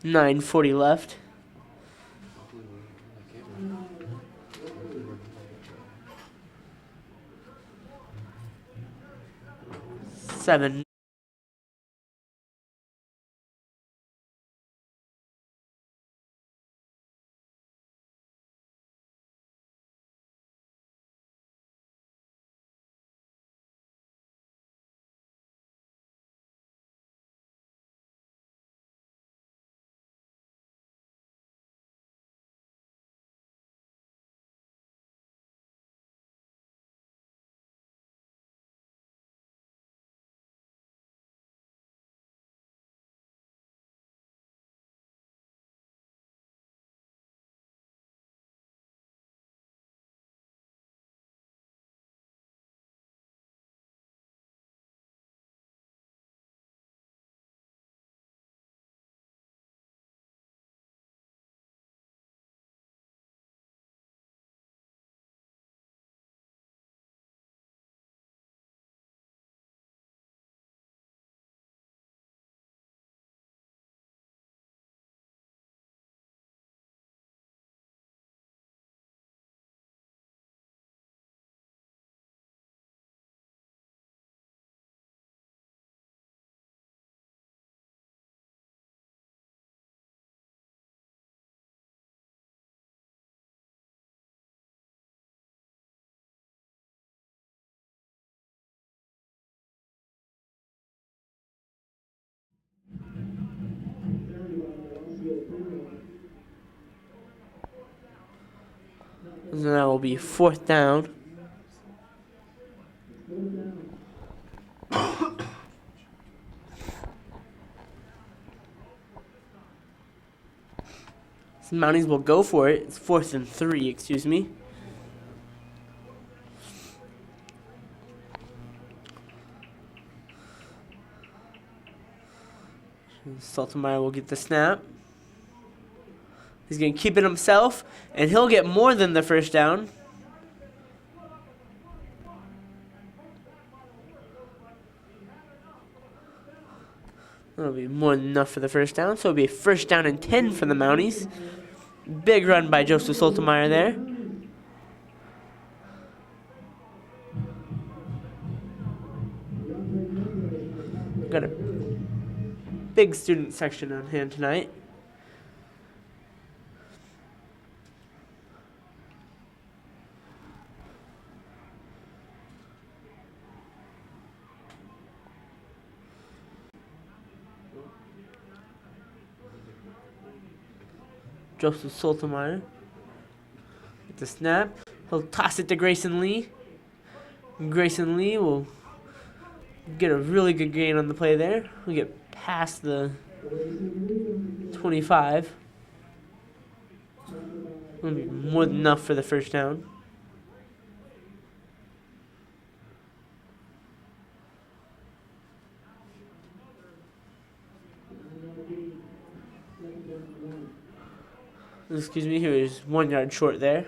$9:40 left. Seven. So now will be 4th down. So Mounties will go for it. It's 4th and 3, excuse me. Saltemeyer will get the snap. He's going to keep it himself, and he'll get more than the first down. That'll be more than enough for the first down, so it'll be 1st down and 10 for the Mounties. Big run by Joseph Saltemeyer there. Got a big student section on hand tonight. Joseph Saltemeyer with the snap. He'll toss it to Grayson Lee. Grayson Lee will get a really good gain on the play there. We'll get past the 25. That'll be more than enough for the first down. Excuse me, he was 1 yard short there.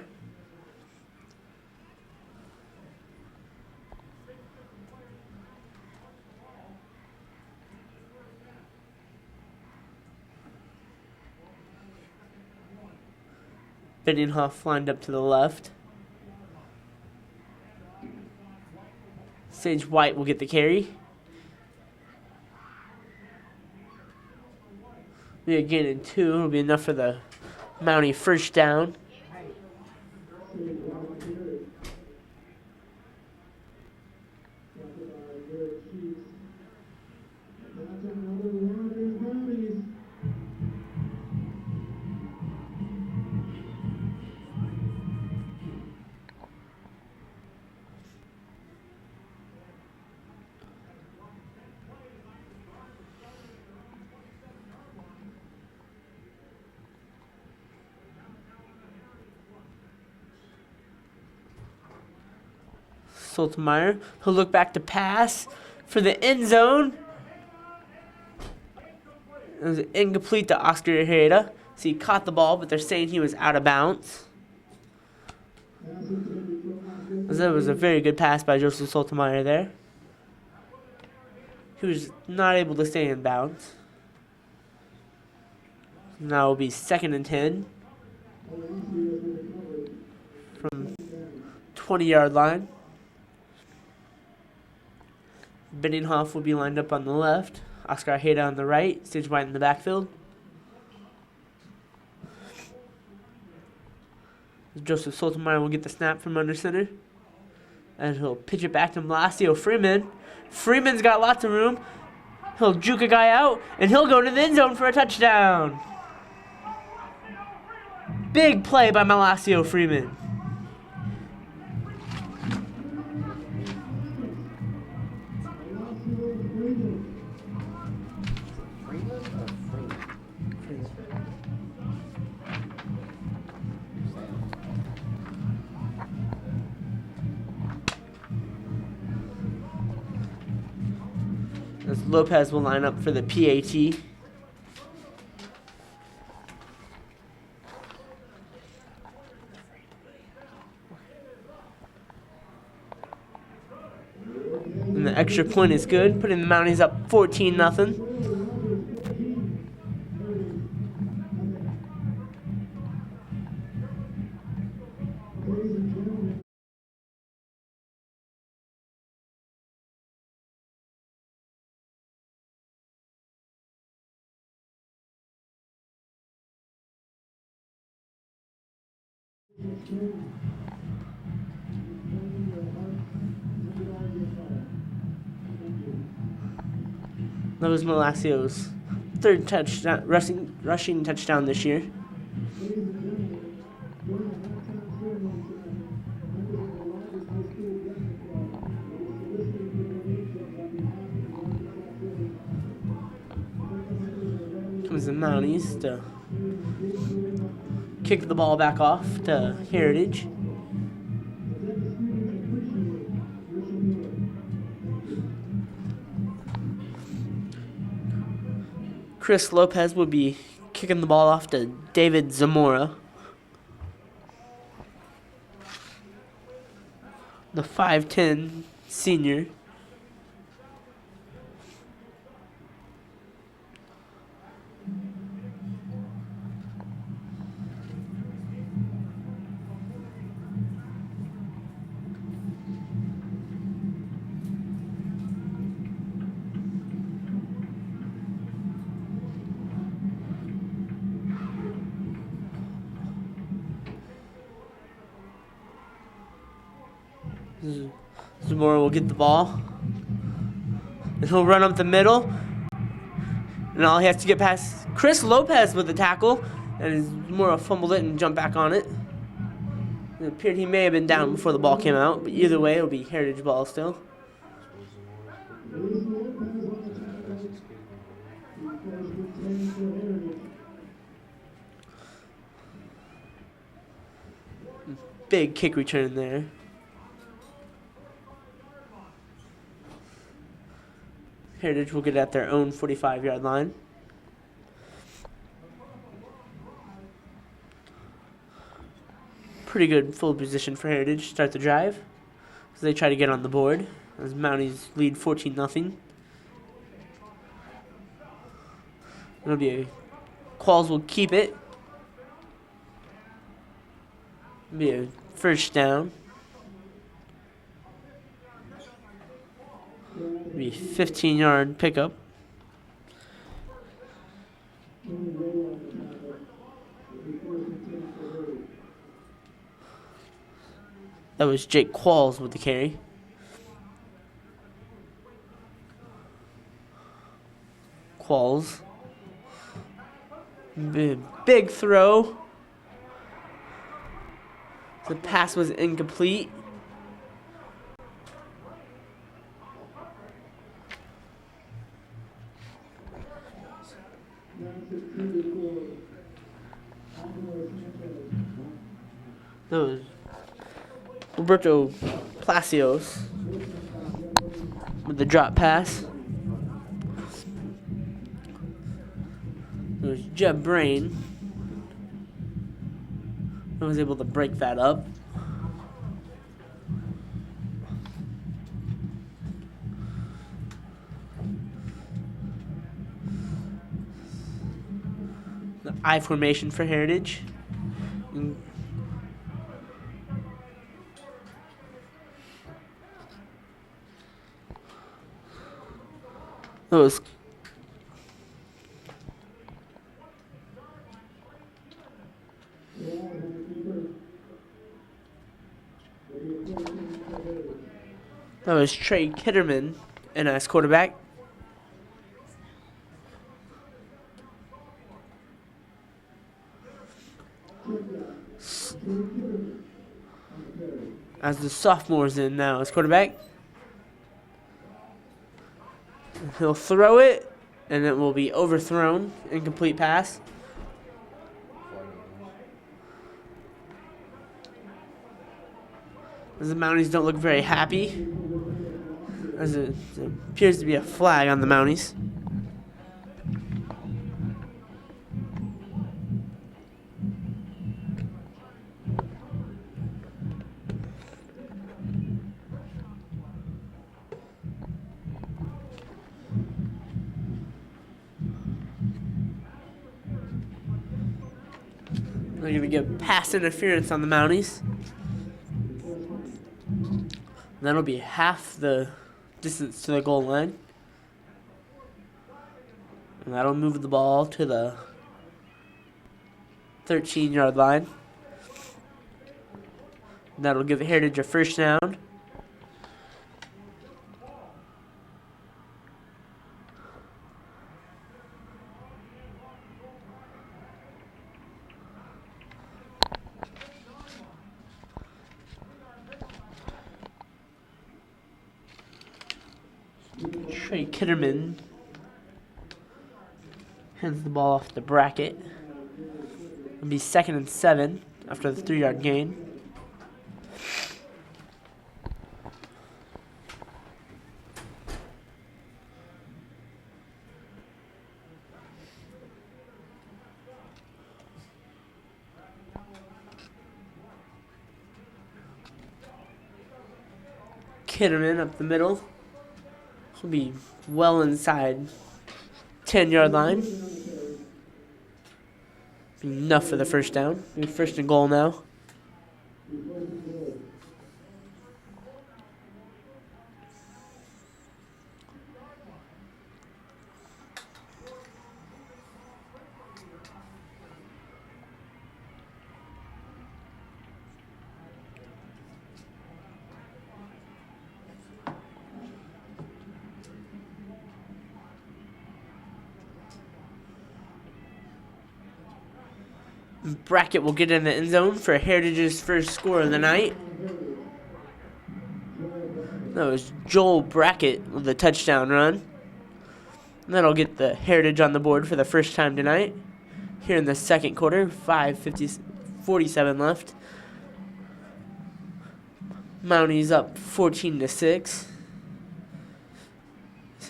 Biddinghoff lined up to the left. Sage White will get the carry. Be a gain in 2. It'll be enough for the Mountie first down. Soltmeyer, he'll look back to pass for the end zone. It was incomplete to Oscar Herrera. So he caught the ball, but they're saying he was out of bounds. That was a very good pass by Joseph Soltmeyer there. He was not able to stay in bounds. Now it will be 2nd and 10 from 20-yard line. Biddinghoff will be lined up on the left. Oscar Hayda on the right. Sage White in the backfield. Joseph Soltmeyer will get the snap from under center. And he'll pitch it back to Malacio Freeman. Freeman's got lots of room. He'll juke a guy out, and he'll go to the end zone for a touchdown. Big play by Malacio Freeman. As Lopez will line up for the PAT. And the extra point is good, putting the Mounties up 14-0. That was Malacio's third touchdown, rushing touchdown this year. Comes the Mounties to kick the ball back off to Heritage. Chris Lopez will be kicking the ball off to David Zamora. The 5'10" senior. Zamora will get the ball. And he'll run up the middle. And all he has to get past Chris Lopez with the tackle. And Zamora fumbled it and jumped back on it. It appeared he may have been down before the ball came out. But either way, it'll be Heritage ball still. Big kick return there. Heritage will get at their own 45-yard line. Pretty good full position for Heritage. Start the drive as they try to get on the board. As Mounties lead 14-0. It'll be Qualls will keep it. Be a first down. Be 15-yard pickup. That was Jake Qualls with the carry. Qualls. Big throw. The pass was incomplete. That was Roberto Palacios with the drop pass. It was Jeb Brain who was able to break that up. The I formation for Heritage. Those that was Trey Kitterman and as quarterback. As the sophomores in now as quarterback. He'll throw it, and it will be overthrown. Incomplete pass. As the Mounties don't look very happy. As it appears to be a flag on the Mounties. They're going to get pass interference on the Mounties. That'll be half the distance to the goal line. And that'll move the ball to the 13-yard line. That'll give Heritage a first down. Trey Kitterman hands the ball off the bracket. It'll be 2nd and 7 after the 3-yard gain. Kitterman up the middle. Will be well inside 10-yard line. Be enough for the first down. Be first and goal now. Brackett will get in the end zone for Heritage's first score of the night. That was Joel Brackett with a touchdown run. And that'll get the Heritage on the board for the first time tonight. Here in the second quarter, 5:47 left. Mounties up 14-6.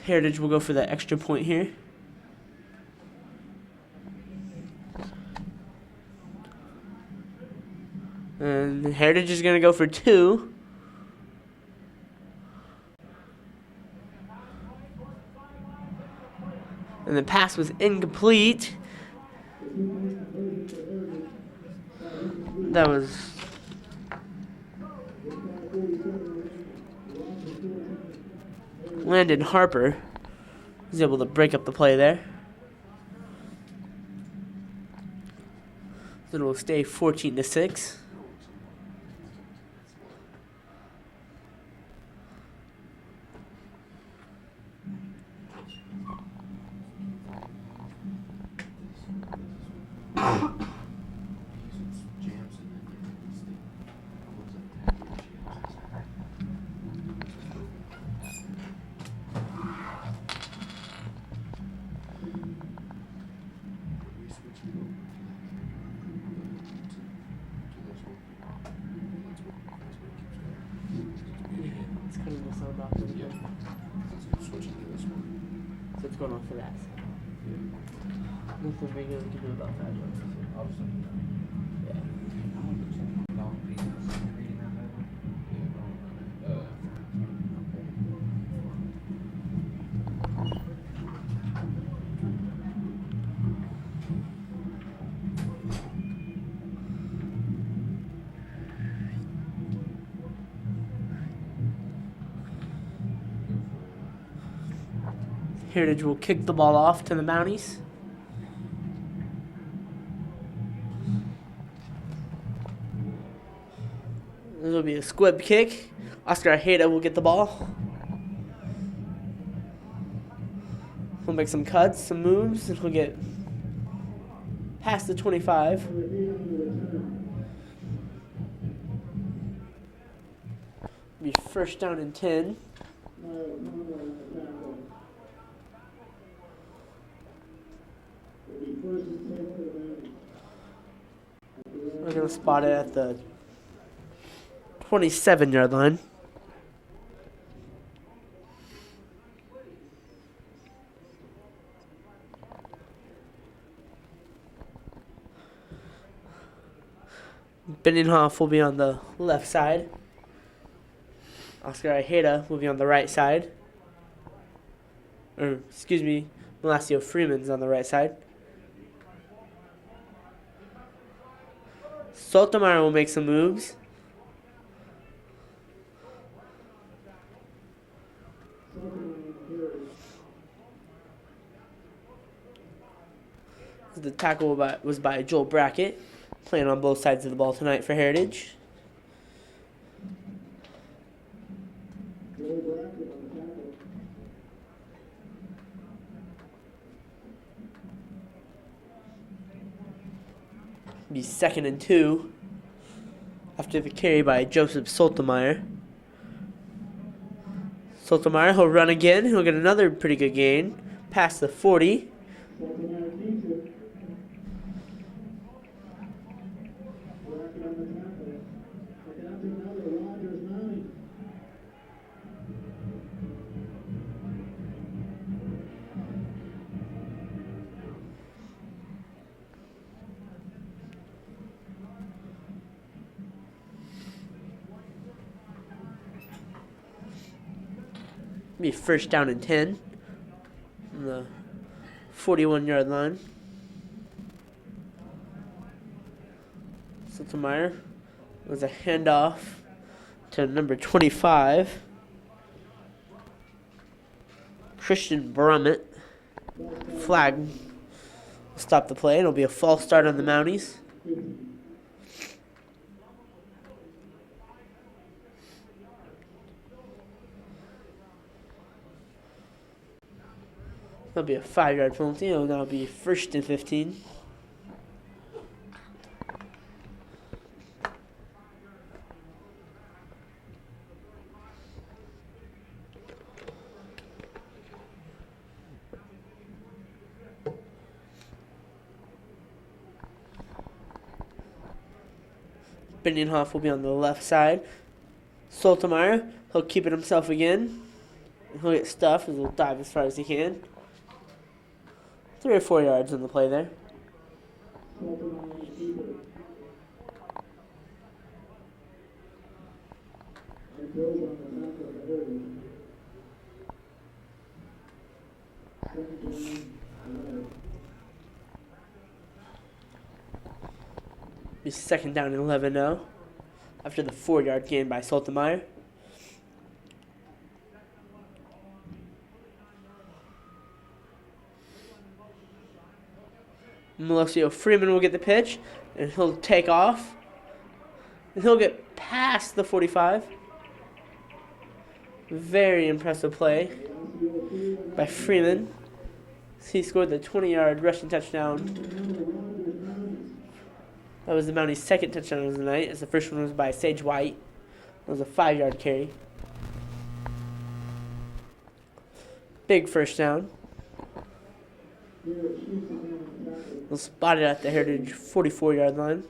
Heritage will go for the extra point here. And Heritage is going to go for 2. And the pass was incomplete. That was Landon Harper was able to break up the play there. So it'll stay 14-6. It's cutting the sound off really good. So it's going on for that. Nothing big enough to do about that. Yeah. Heritage will kick the ball off to the Mounties. This will be a squib kick. Oscar Ajeda will get the ball. He'll make some cuts, some moves, and he'll get past the 25. Be first down and 10. We're going to spot it at the 27-yard line. Binninghoff will be on the left side. Oscar Ajeda will be on the right side. Or, excuse me, Malacio Freeman's on the right side. Sotomayor will make some moves. The tackle was by Joel Brackett, playing on both sides of the ball tonight for Heritage. Be 2nd and 2 after the carry by Joseph Sotomayor. Sotomayor, he'll run again. He'll get another pretty good gain. Past the 40. Be first down and 10 on the 41-yard line. Sotomayor was a handoff to number 25, Christian Brummett. Flag will stop the play. It'll be a false start on the Mounties. That'll be a 5-yard penalty. It'll now be 1st and 15. Binninghoff will be on the left side. Sotomayor, he'll keep it himself again. He'll get stuffed and he'll dive as far as he can. 3 or 4 yards on the play there. Be 2nd down and 11 now after the 4-yard gain by Sotomayor. Melosio Freeman will get the pitch, and he'll take off. And he'll get past the 45. Very impressive play by Freeman. He scored the 20-yard rushing touchdown. That was the Mounties' second touchdown of the night, as the first one was by Sage White. That was a 5-yard carry. Big first down. We'll spot it at the Heritage 44-yard line.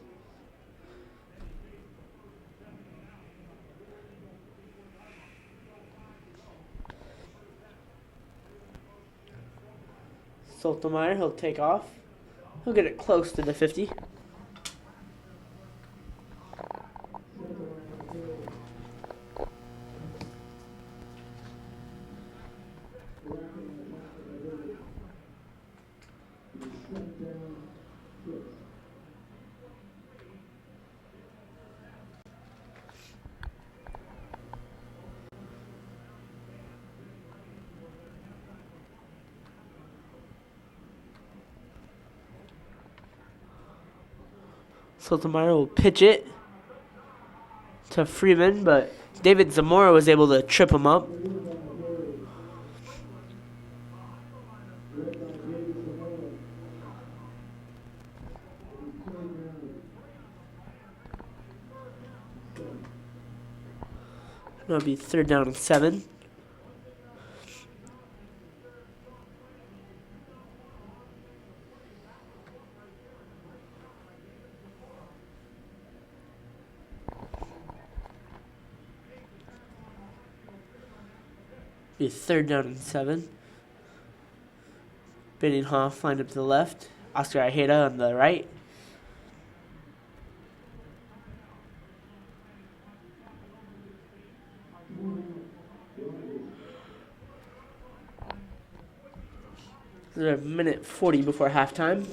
Soltemeyer, he'll take off. He'll get it close to the 50. Sotomayor will pitch it to Freeman, but David Zamora was able to trip him up. That'll be 3rd down and 7. Be 3rd down and 7. Binninghoff lined up to the left. Oscar Ojeda on the right. There's a minute 40 before halftime.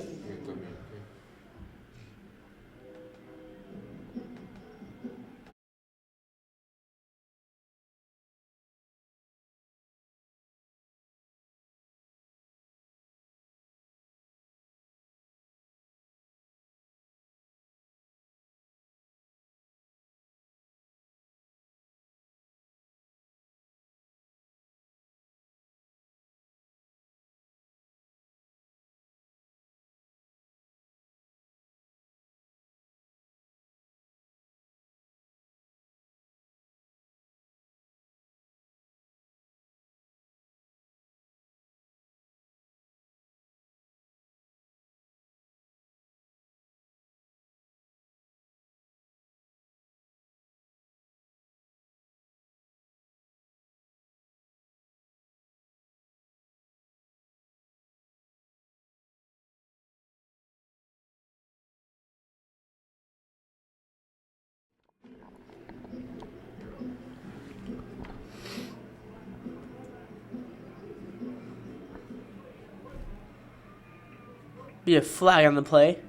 Be a flag on the play.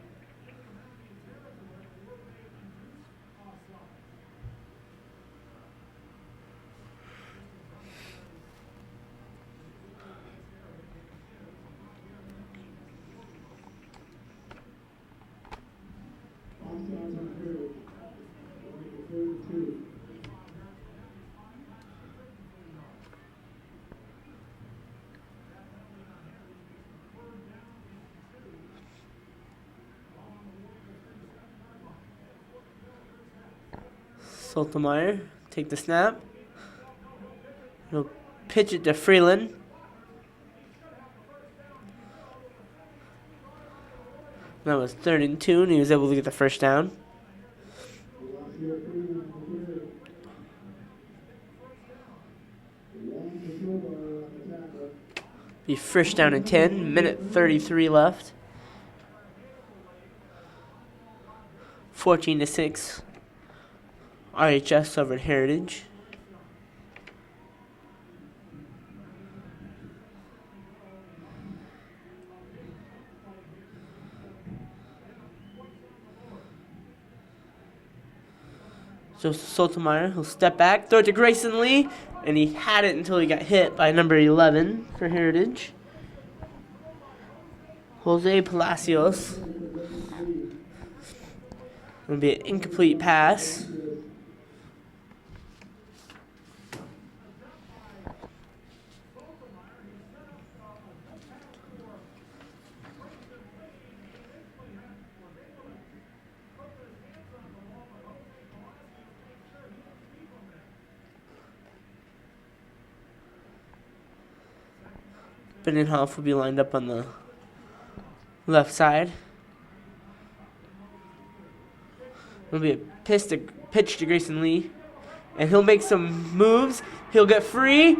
Soltemeyer, take the snap. He'll pitch it to Freeland. That was 3rd and 2, and he was able to get the first down. Be first down and 10, minute 33 left. 14-6. RHS over at Heritage. So Sotomayor, he'll step back, throw it to Grayson Lee, and he had it until he got hit by number 11 for Heritage. Jose Palacios. It'll be an incomplete pass. Binnenhoff will be lined up on the left side. It'll be a pitch to Grayson Lee. And he'll make some moves. He'll get free,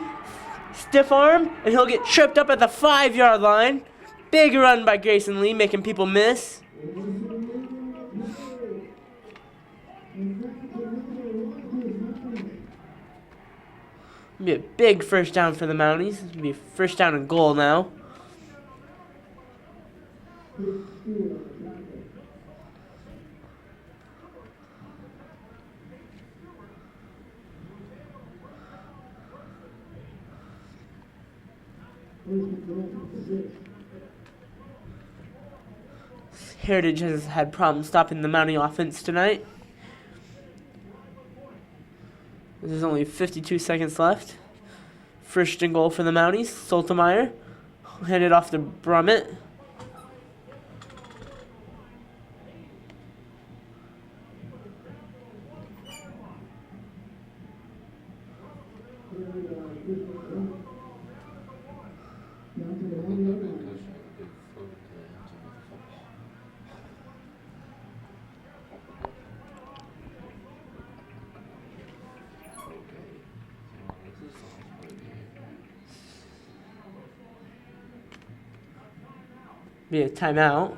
stiff arm, and he'll get tripped up at the 5-yard line. Big run by Grayson Lee, making people miss. It'll be a big first down for the Mounties. It'll be a first down and goal now. Heritage has had problems stopping the Mountie offense tonight. There's only 52 seconds left. First and goal for the Mounties. Soltemeyer headed off to Brummett. Be a timeout.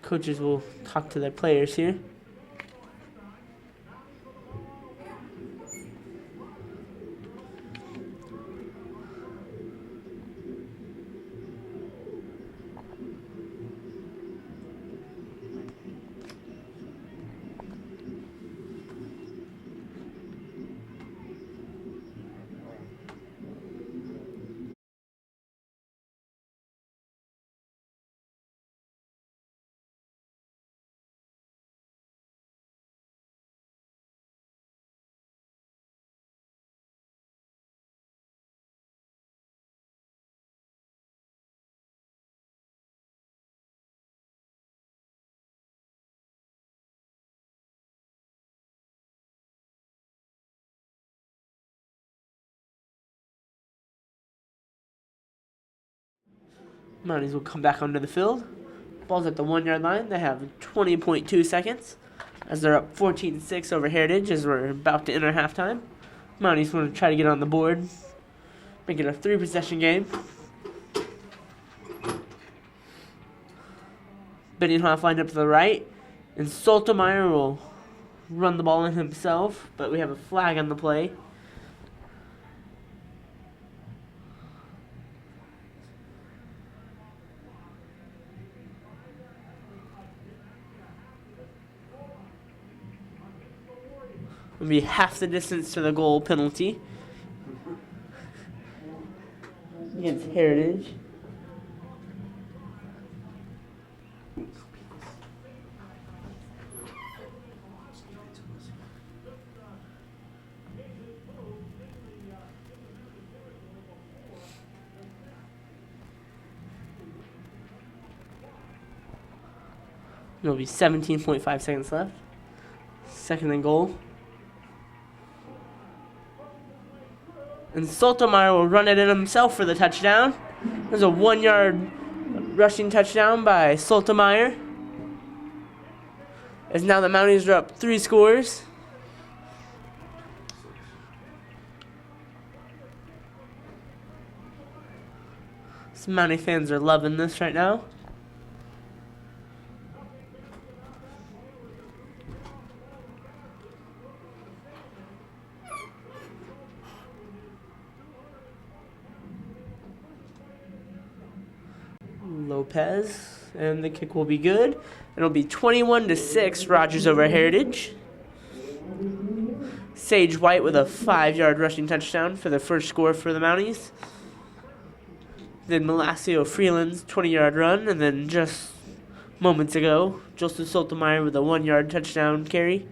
Coaches will talk to their players here. Mounties will come back onto the field. Ball's at the 1-yard line. They have 20.2 seconds as they're up 14-6 over Heritage as we're about to enter halftime. Mounties want to try to get on the board, make it a 3-possession game. Binnenhoff lined up to the right, and Soltemeyer will run the ball in himself, but we have a flag on the play. It'll be half the distance to the goal penalty against Heritage. It'll be 17.5 seconds left. Second and goal. And Soltemeyer will run it in himself for the touchdown. There's a 1-yard rushing touchdown by Soltemeyer. As now the Mounties are up 3 scores. Some Mountie fans are loving this right now. Lopez, and the kick will be good. It'll be 21-6, Rogers over Heritage. Sage White with a 5-yard rushing touchdown for the first score for the Mounties. Then Malacio Freeland's 20-yard run, and then just moments ago, Joseph Sotomayor with a 1-yard touchdown carry.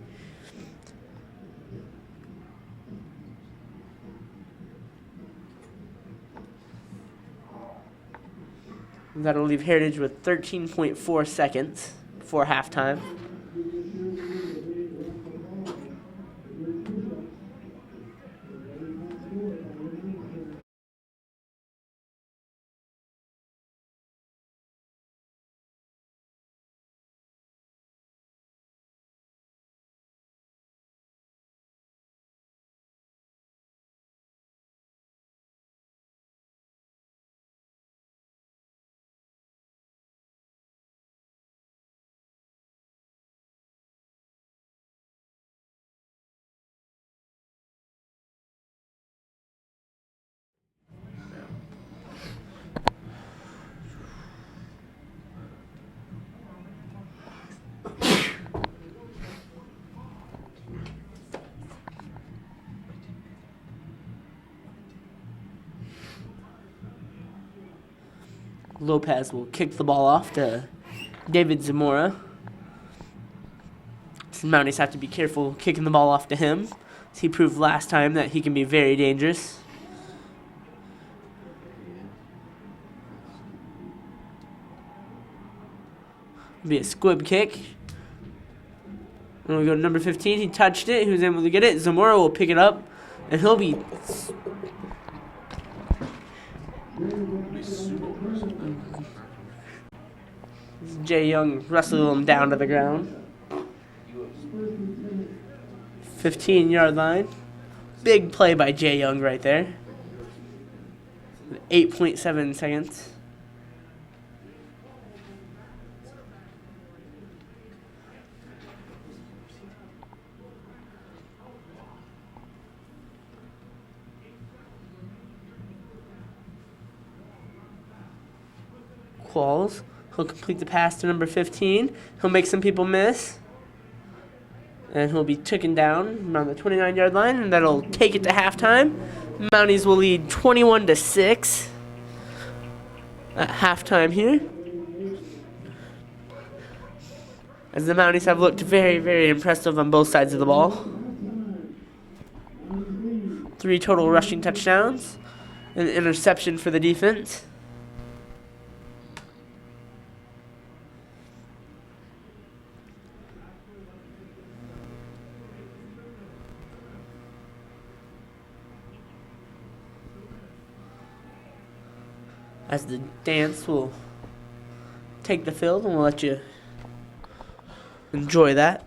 That'll leave Heritage with 13.4 seconds before halftime. Lopez will kick the ball off to David Zamora. So Mounties have to be careful kicking the ball off to him. He proved last time that he can be very dangerous. Be a squib kick. And we go to number 15. He touched it. He was able to get it. Zamora will pick it up, and he'll be Jay Young wrestled him down to the ground. 15-yard line. Big play by Jay Young right there. 8.7 seconds. Qualls. He'll complete the pass to number 15. He'll make some people miss. And he'll be taken down around the 29-yard line, and that'll take it to halftime. Mounties will lead 21-6 at halftime here. As the Mounties have looked very, very impressive on both sides of the ball. 3 total rushing touchdowns, an interception for the defense. As the dance will take the field, and we'll let you enjoy that.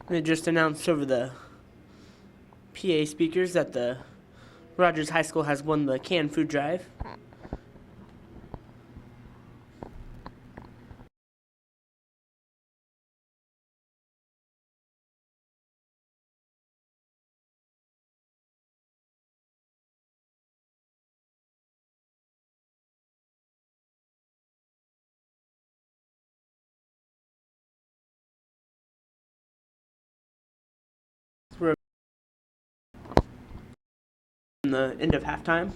They just announced over the PA speakers that the Rogers High School has won the canned food drive. We're in the end of halftime.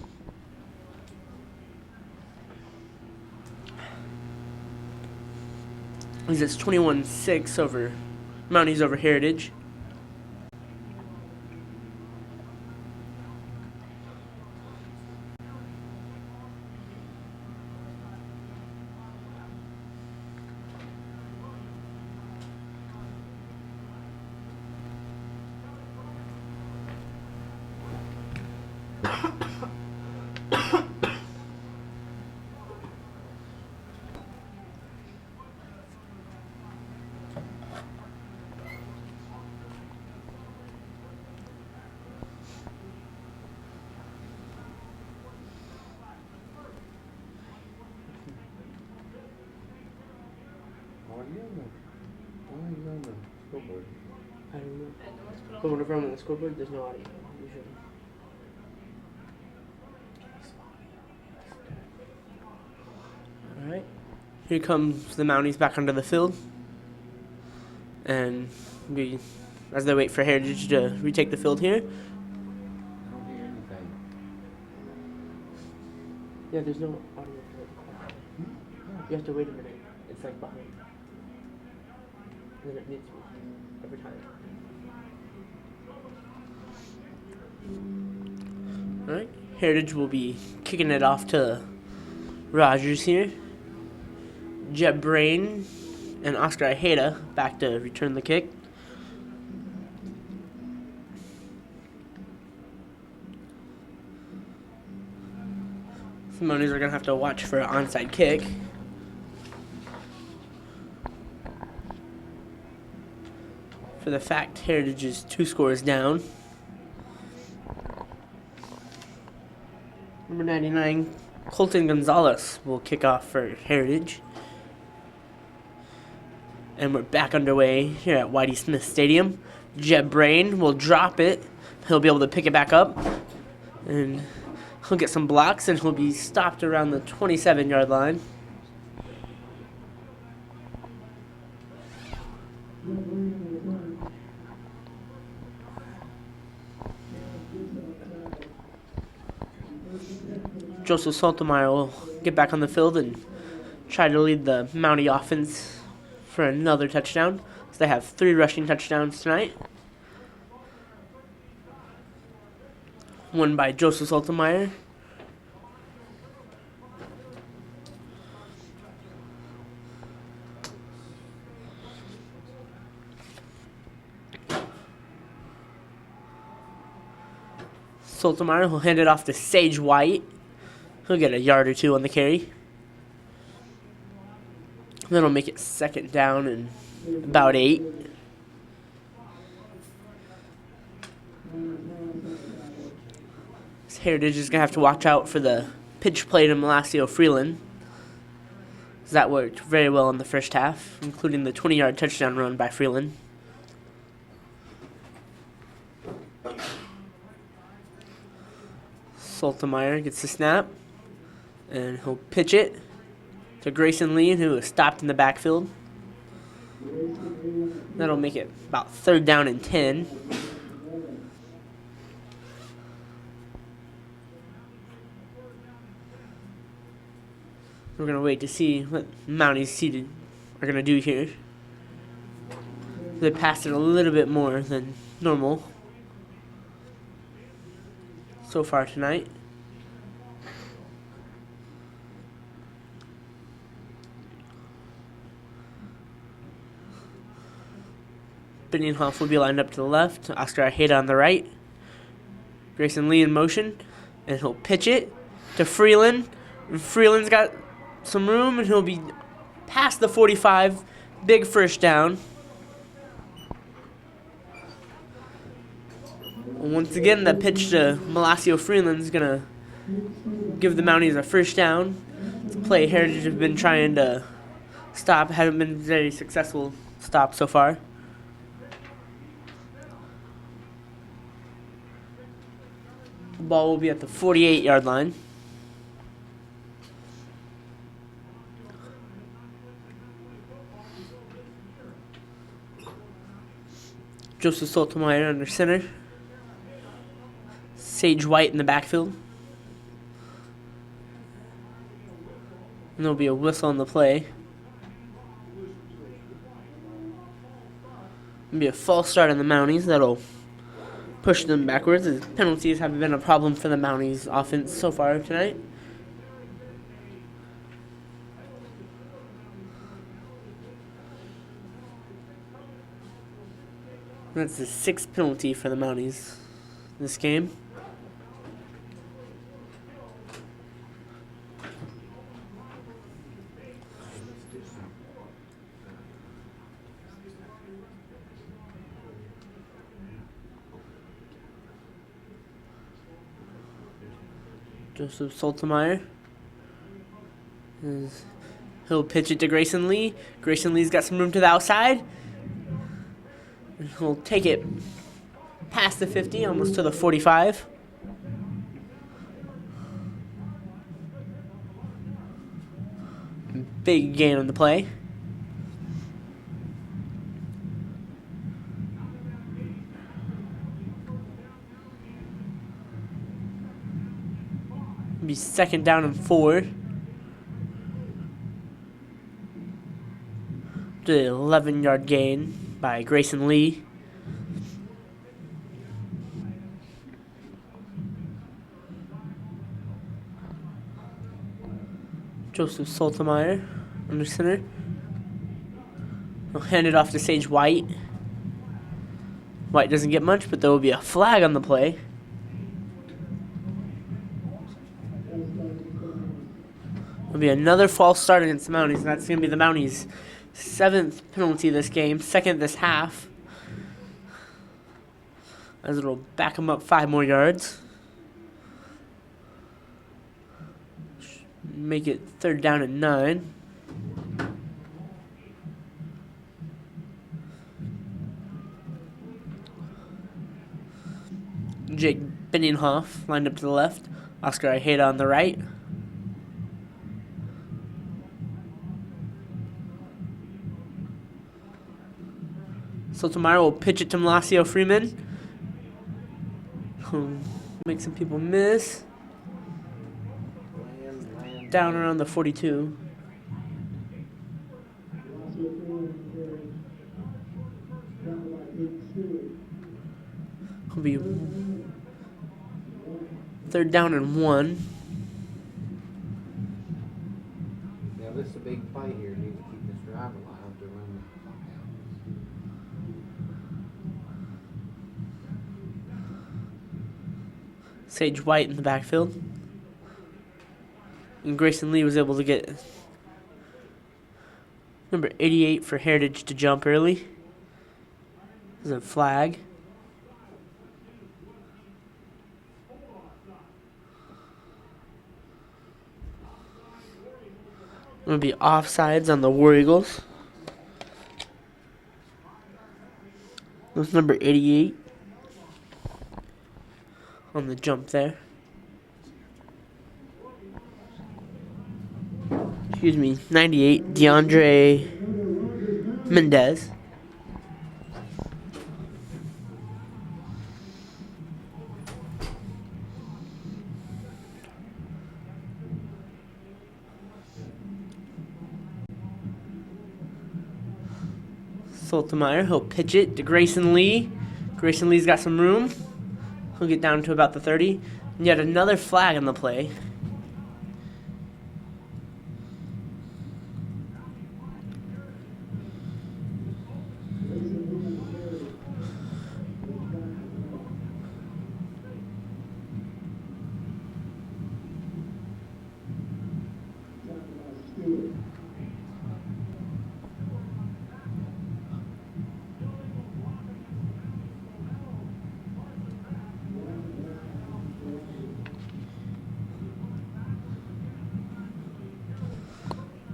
It's 21-6 over Mounties over Heritage. Why are you on the scoreboard? I don't know. But whenever I'm on the scoreboard, there's no audio usually. Alright. Here comes the Mounties back onto the field. And as they wait for Heritage to retake the field here. I don't hear anything. Yeah, there's no audio for it. You have to wait a minute. It's like behind. And then it needs to be every time. Alright. Heritage will be kicking it off to Rogers here. Jet Brain and Oscar Ojeda back to return the kick. The Mounties are going to have to watch for an onside kick. For the fact Heritage is 2 scores down. Number 99, Colton Gonzalez will kick off for Heritage. And we're back underway here at Whitey Smith Stadium. Jeb Brain will drop it. He'll be able to pick it back up. And he'll get some blocks and he'll be stopped around the 27-yard line. Joseph Saltemeyer will get back on the field and try to lead the Mountie offense for another touchdown. So they have 3 rushing touchdowns tonight. One by Joseph Saltemeyer. Saltemeyer will hand it off to Sage White. He'll get a yard or 2 on the carry. That'll make it 2nd down and about 8. Heritage is going to have to watch out for the pitch play to Malacio Freeland. That worked very well in the first half, including the 20-yard touchdown run by Freeland. Saltemeyer gets the snap, and he'll pitch it to Grayson Lee, who is stopped in the backfield. That'll make it about 3rd down and 10. We're going to wait to see what Mounties seated are going to do here. They passed it a little bit more than normal so far tonight. Binninghoff will be lined up to the left. Oscar Ojeda on the right. Grayson Lee in motion. And he'll pitch it to Freeland. And Freeland's got some room and he'll be past the 45. Big first down. Once again, the pitch to Malacio Freeland's gonna give the Mounties a first down. It's a play Heritage have been trying to stop, haven't been very successful stop so far. The ball will be at the 48-yard line. Joseph Sotomayor under center. Sage White in the backfield. And there'll be a whistle on the play. There'll be a false start on the Mounties that'll push them backwards. The penalties have been a problem for the Mounties offense so far tonight. That's the 6th penalty for the Mounties this game. Joseph Sotomayor. He'll pitch it to Grayson Lee. Grayson Lee's got some room to the outside. And he'll take it past the 50, almost to the 45. Big gain on the play. Be 2nd down and 4. The 11-yard gain by Grayson Lee. Joseph Sotomayor under center. He'll hand it off to Sage White. White doesn't get much, but there will be a flag on the play. There'll be another false start against the Mounties, and that's going to be the Mounties' 7th penalty this game, 2nd this half. As it'll back them up 5 more yards. Make it 3rd down and 9. Jake Binninghoff lined up to the left. Oscar Ojeda on the right. Sotomayor will pitch it to Malacio Freeman. Make some people miss. Down around the 42. Will be 3rd down and 1. Yeah, this is a big play here. Need to keep this drive alive to run the clock out. Sage White in the backfield. And Grayson Lee was able to get number 88 for Heritage to jump early. There's a flag. Going to be offsides on the War Eagles. That's number 88 on the jump there. Excuse me, 98, DeAndre Mendez. Sotomayor, he'll pitch it to Grayson Lee. Grayson Lee's got some room. He'll get down to about the 30. And yet another flag on the play.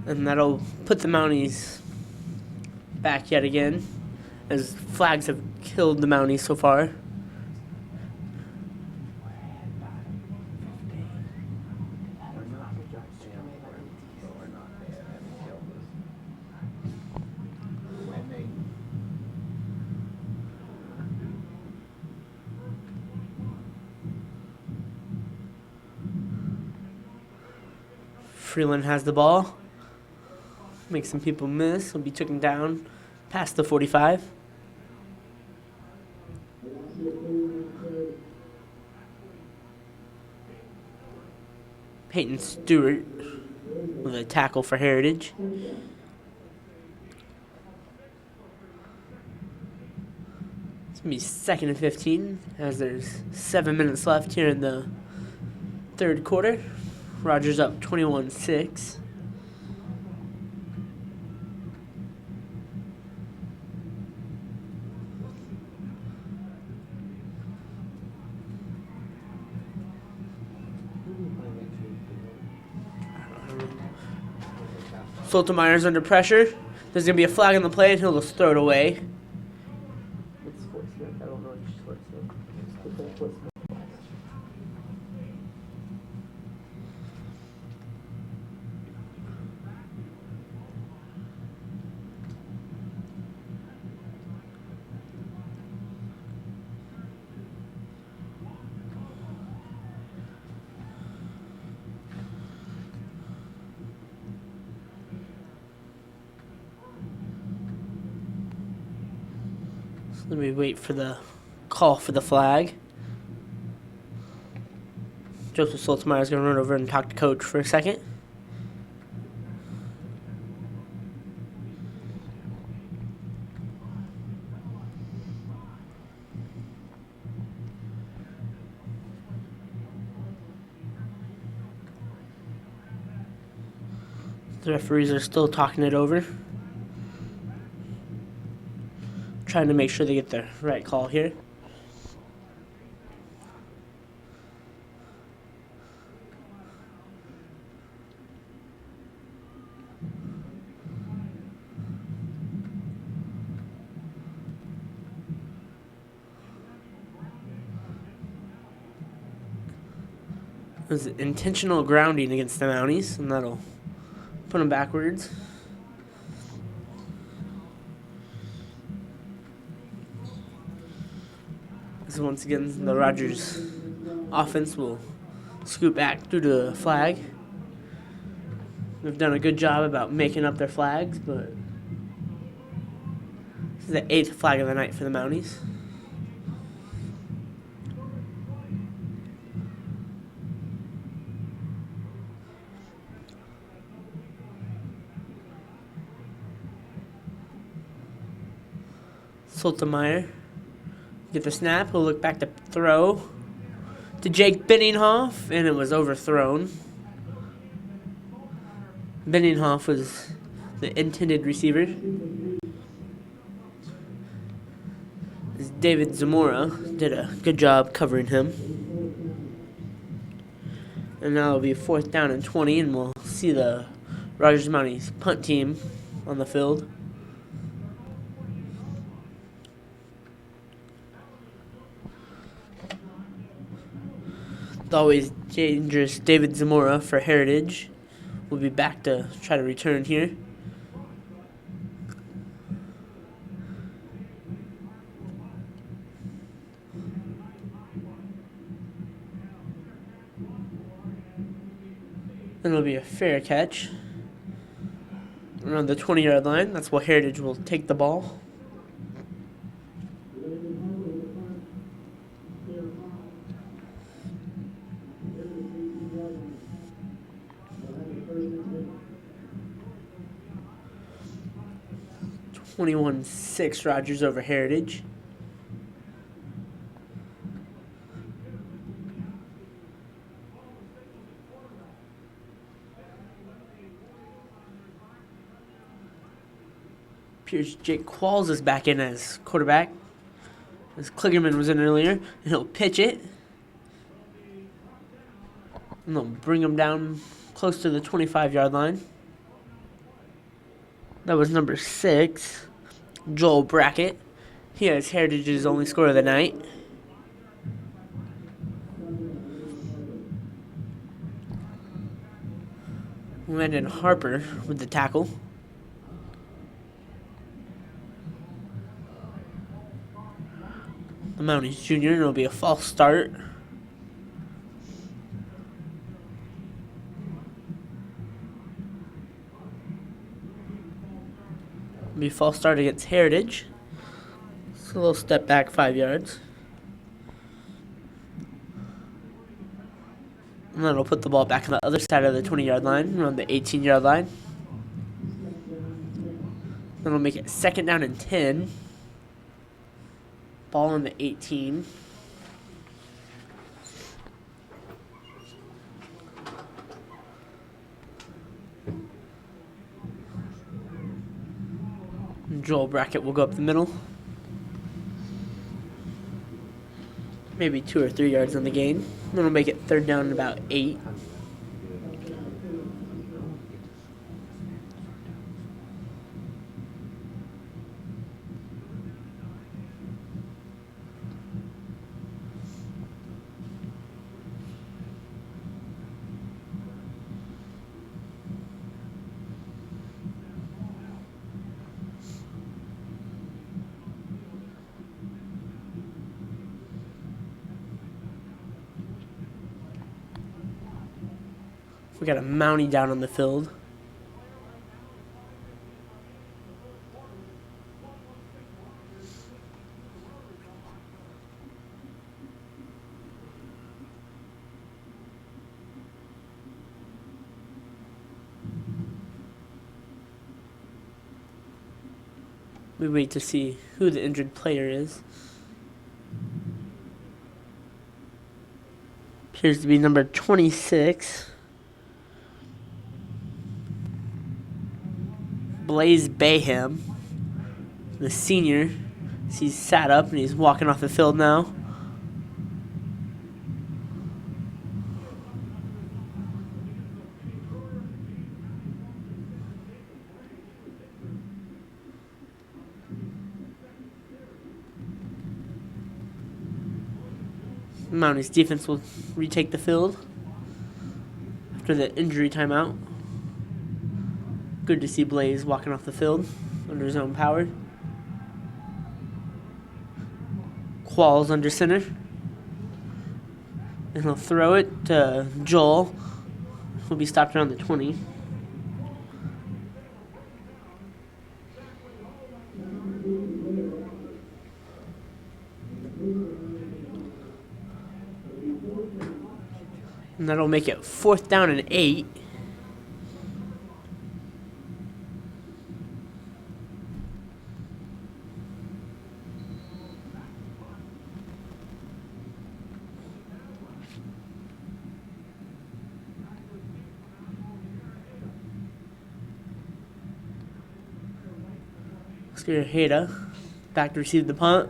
And that'll put the Mounties back yet again, as flags have killed the Mounties so far. Freeland has the ball. Makes some people miss. Will be taken down past the 45. Peyton Stewart with a tackle for Heritage. It's going to be 2nd and 15 as there's 7 minutes left here in the third quarter. Rogers up 21-6. Soltemeyer's under pressure. There's going to be a flag on the play and he'll just throw it away. It's Fort Smith. I don't know which Fort Smith. Let me wait for the call for the flag. Joseph Soltemeier is going to run over and talk to Coach for a second. The referees are still talking it over, trying to make sure they get the right call here. It was intentional grounding against the Mounties, and that'll put them backwards. So once again, the Rogers offense will scoot back through the flag. They've done a good job about making up their flags, but this is the 8th flag of the night for the Mounties. Soltemeier get the snap. He'll look back to throw to Jake Benninghoff, and it was overthrown. Benninghoff was the intended receiver. David Zamora did a good job covering him. And now it'll be 4th down and 20, and we'll see the Rogers Mounties punt team on the field. The always dangerous David Zamora for Heritage will be back to try to return here. And it'll be a fair catch around the 20-yard line. That's where Heritage will take the ball. (21-6) Rogers over Heritage. Appears Jake Qualls is back in as quarterback, as Kligerman was in earlier, and he'll pitch it. And they'll bring him down close to the 25-yard line. That was number 6, Joel Brackett. He has Heritage's only score of the night. Landon Harper with the tackle. The Mounties junior, and it'll be a false start. It'll be a false start against Heritage. So a little step back 5 yards. And then it'll put the ball back on the other side of the 20-yard line, around the 18-yard line. Then it'll make it 2nd down and 10. Ball on the 18. Joel Brackett will go up the middle. Maybe 2 or 3 yards on the gain. Then we'll make it 3rd down and about 8. We got a Mountie down on the field. We wait to see who the injured player is. Appears to be number 26. Blaze Bayham, the senior. He's sat up and he's walking off the field now. Mounties defense will retake the field after the injury timeout. Good to see Blaze walking off the field under his own power. Qualls under center. And he'll throw it to Joel. He'll be stopped around the 20. And that'll make it 4th down and 8. Hada back to receive the punt.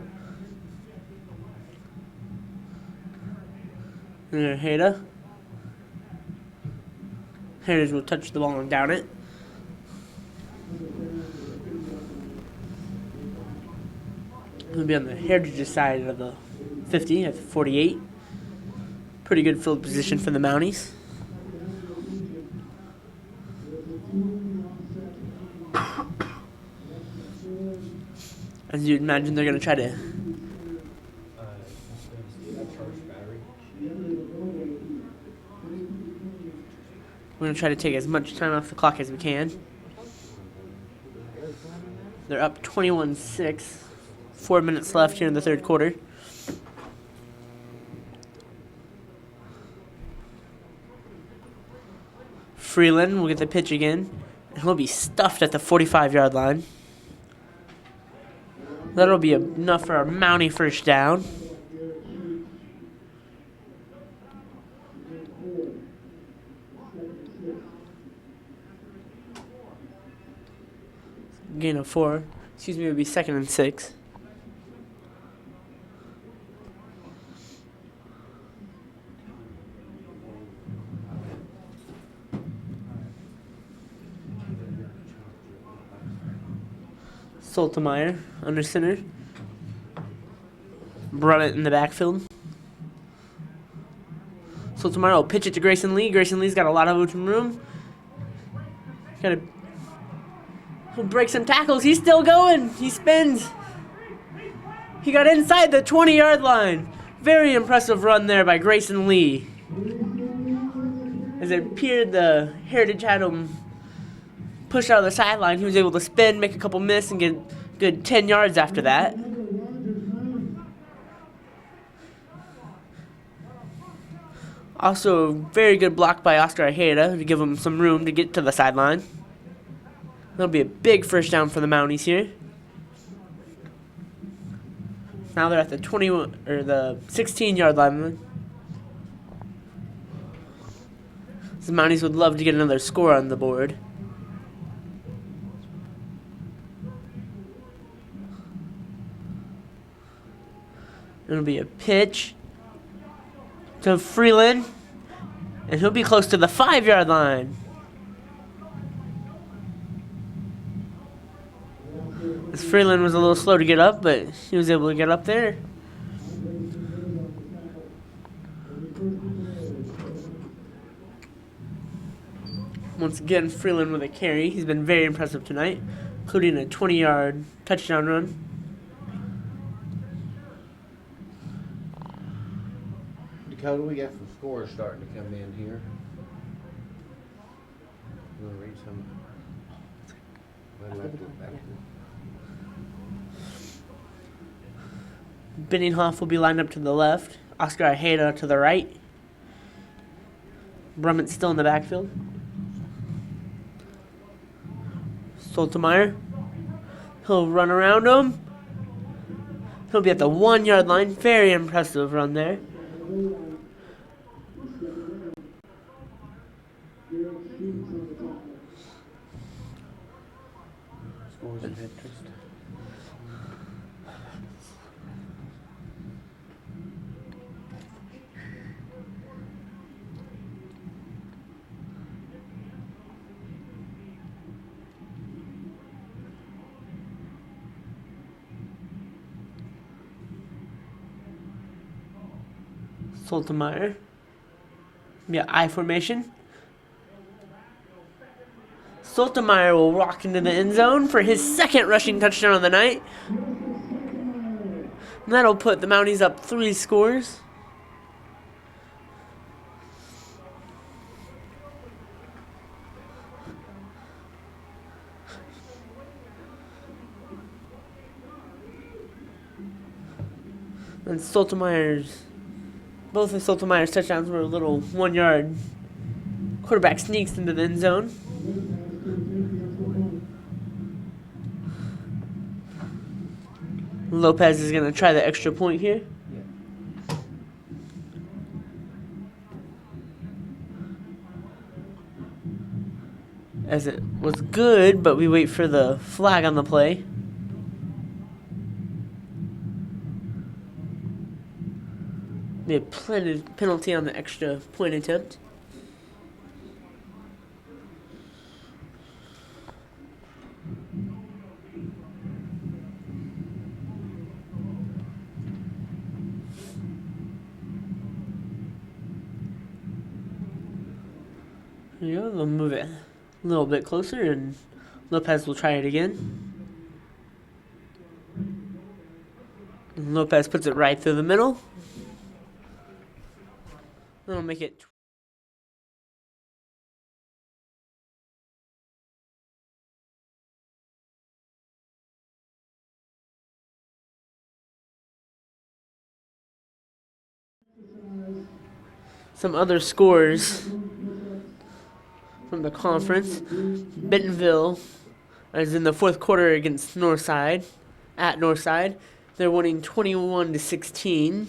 And Hada. Heritage will touch the ball and down it. It'll be on the Heritage side of the 50 at the 48. Pretty good field position for the Mounties. As you'd imagine, they're going to try to we're going to try to take as much time off the clock as we can. They're up 21-6. 4 minutes left here in the 3rd quarter. Freeland will get the pitch again. And he'll be stuffed at the 45-yard line. That'll be enough for a Mountie 1st down. Gain of 4. Excuse me, it would be 2nd and 6. Soltemeyer under center. Brummett in the backfield. Soltemeyer will pitch it to Grayson Lee. Grayson Lee's got a lot of open room. He'll break some tackles. He's still going. He spins. He got inside the 20-yard line. Very impressive run there by Grayson Lee. As it appeared the Heritage had him pushed out of the sideline, he was able to spin, make a couple miss, and get a good 10 yards after that. Also, very good block by Oscar Ojeda to give him some room to get to the sideline. That'll be a big first down for the Mounties here. Now they're at the 21 or the 16-yard line. The Mounties would love to get another score on the board. It'll be a pitch to Freeland, and he'll be close to the 5-yard line. As Freeland was a little slow to get up, but he was able to get up there. Once again, Freeland with a carry. He's been very impressive tonight, including a 20-yard touchdown run. Dakota, we got some scores starting to come in here. You want to read some? Binninghoff will be lined up to the left. Oscar Ojeda to the right. Brummett's still in the backfield. Soltemeyer. He'll run around him. He'll be at the 1-yard line. Very impressive run there. Scores of interest. Soltemeyer. Yeah, I formation. Soltemeyer will walk into the end zone for his second rushing touchdown of the night. And that'll put the Mounties up 3 scores. And both of Soltemeyer's touchdowns were little 1-yard quarterback sneaks into the end zone. Lopez is going to try the extra point here. As it was good, but we wait for the flag on the play. Be a penalty on the extra point attempt. There you go. They'll move it a little bit closer, and Lopez will try it again. And Lopez puts it right through the middle. That'll make it. Some other scores from the conference. Bentonville is in the 4th quarter against Northside. At Northside, they're winning 21-16.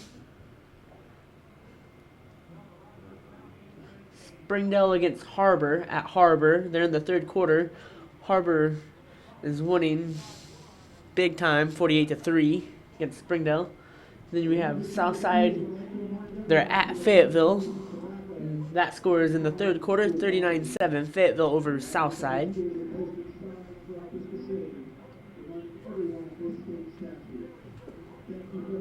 Springdale against Harbor at Harbor. They're in the 3rd quarter. Harbor is winning big time, 48-3 against Springdale. Then we have Southside. They're at Fayetteville. And that score is in the 3rd quarter, 39-7. Fayetteville over Southside. There you go.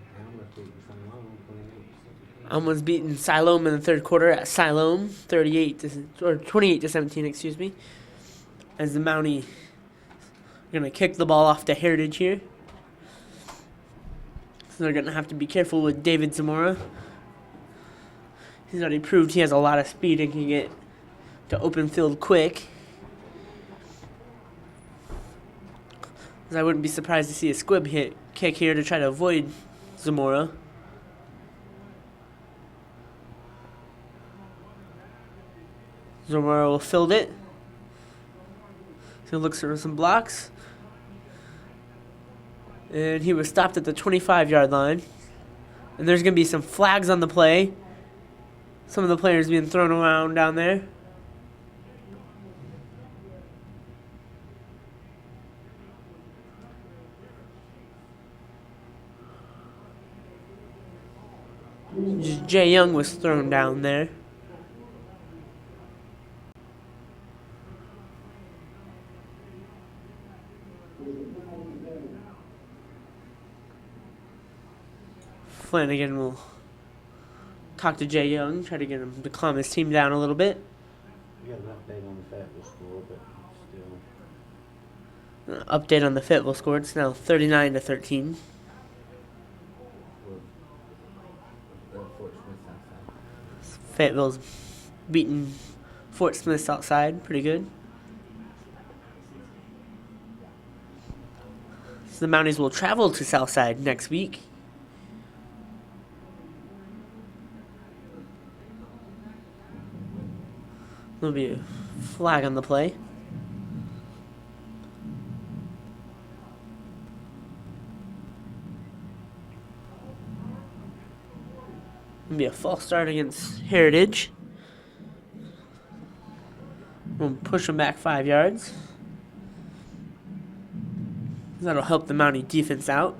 Almost beating Siloam, 28-17. Almost beaten Siloam in the third quarter at Siloam, 28-17, excuse me. As the Mountie gonna kick the ball off to Heritage here. So they're gonna have to be careful with David Zamora. He's already proved he has a lot of speed and can get to open field quick. I wouldn't be surprised to see a squib kick here to try to avoid Zamora. Zamora will field it. So he looks for some blocks. And he was stopped at the 25-yard line. And there's going to be some flags on the play. Some of the players being thrown around down there. Jay Young was thrown down there. Flanagan will talk to Jay Young, try to get him to calm his team down a little bit. We got an update on the Fayetteville score, but still. Update on the Fayetteville score. It's now 39-13. Fort Smith outside. Fayetteville's beaten Fort Smith outside. Pretty good. So the Mounties will travel to Southside next week. There'll be a flag on the play. It'll be a false start against Heritage. We'll push them back 5 yards. That'll help the Mountie defense out.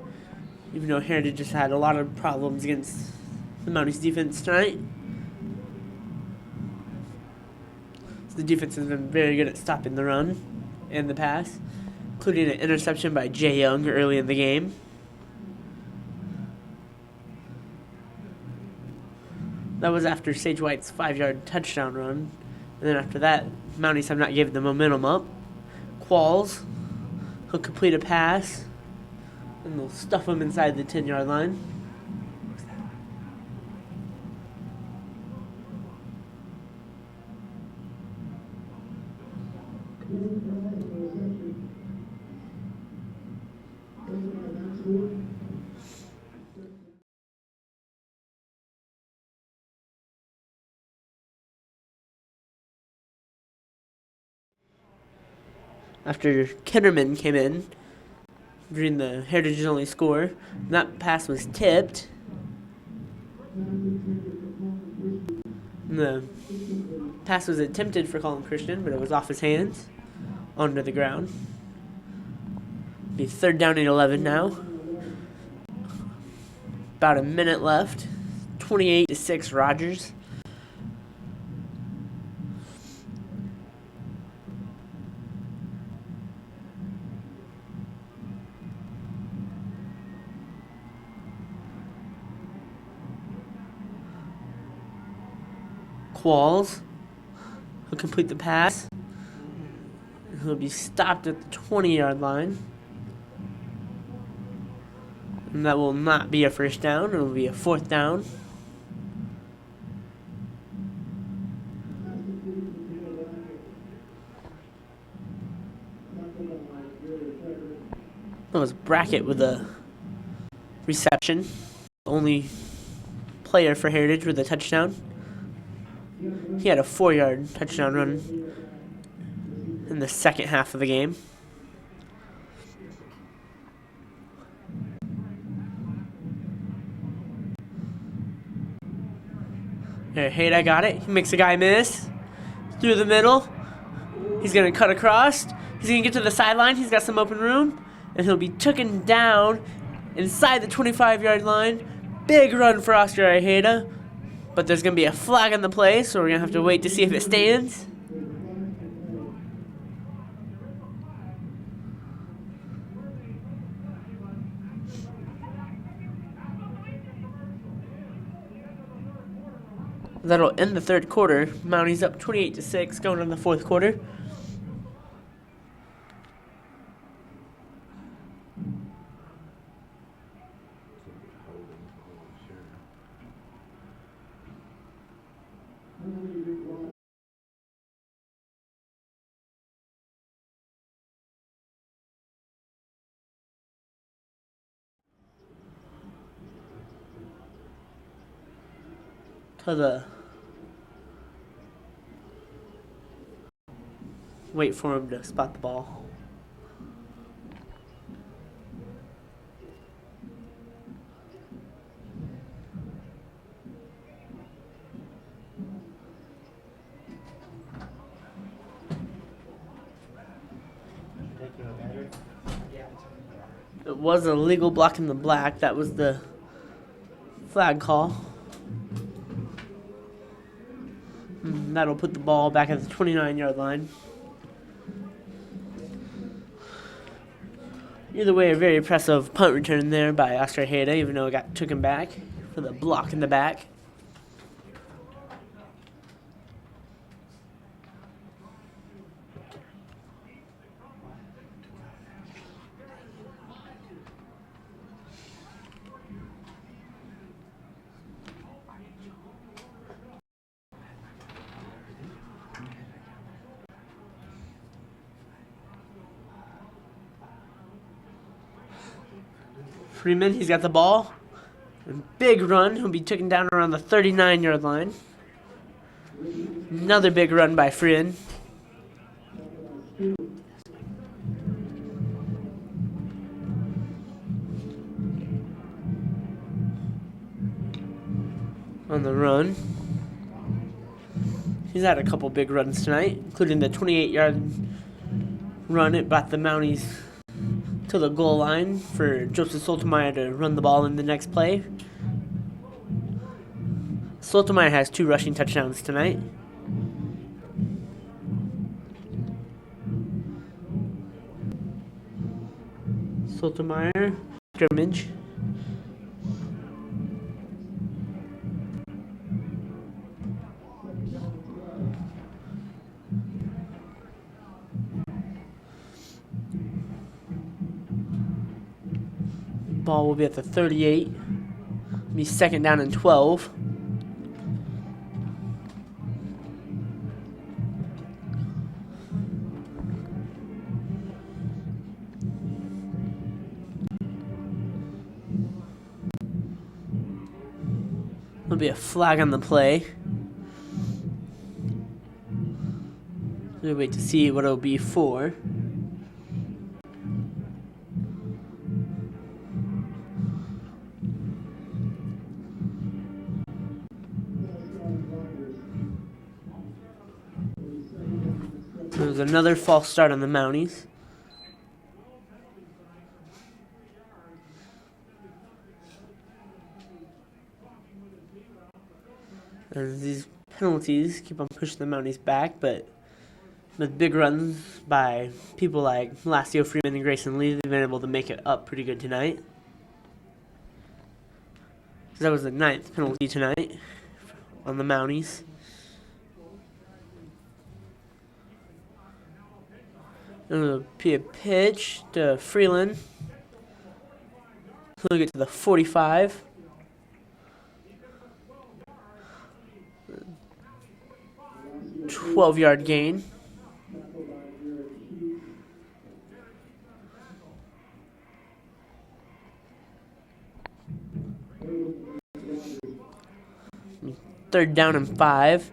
Even though Heritage has had a lot of problems against the Mounties defense tonight. The defense has been very good at stopping the run and the pass, including an interception by Jay Young early in the game. That was after Sage White's 5-yard touchdown run. And then after that, Mounties have not given the momentum up. Qualls, he'll complete a pass, and they'll stuff him inside the 10-yard line. After Kinderman came in during the Heritage's only score, that pass was tipped. And the pass was attempted for Colin Christian, but it was off his hands onto the ground. Be 3rd down and 11 now. About a minute left. 28-6 Rogers. Qualls. He'll complete the pass. He'll be stopped at the 20-yard line. And that will not be a first down. It will be a 4th down. That was Brackett with a reception. Only player for Heritage with a touchdown. He had a 4-yard touchdown run in the second half of the game. There, Hayda got it. He makes a guy miss. Through the middle. He's going to cut across. He's gonna get to the sideline. He's got some open room, and he'll be taken down inside the 25-yard line. Big run for Oscar Ojeda, but there's gonna be a flag on the play, so we're gonna have to wait to see if it stands. That'll end the third quarter. Mounties up 28-6, going in the fourth quarter. To the wait for him to spot the ball. It was a legal block in the black. That was the flag call. That'll put the ball back at the 29-yard line. Either way, a very impressive punt return there by Oscar Ojeda, even though it took him back for the block in the back. Freeman, he's got the ball. Big run. He'll be taken down around the 39-yard line. Another big run by Freeman. On the run. He's had a couple big runs tonight, including the 28-yard run. It brought the Mounties to the goal line for Joseph Soltemeyer to run the ball in the next play. Soltemeyer has 2 rushing touchdowns tonight. Soltemeyer, scrimmage. Ball will be at the 38. Be second down and 12. There'll be a flag on the play. We'll wait to see what it'll be for. There's another false start on the Mounties. And these penalties keep on pushing the Mounties back, but with big runs by people like Lassio Freeman and Grayson Lee, they've been able to make it up pretty good tonight. That was the 9th penalty tonight on the Mounties. It'll be a pitch to Freeland. He'll get to the 45. A 12-yard gain. Third down and 5.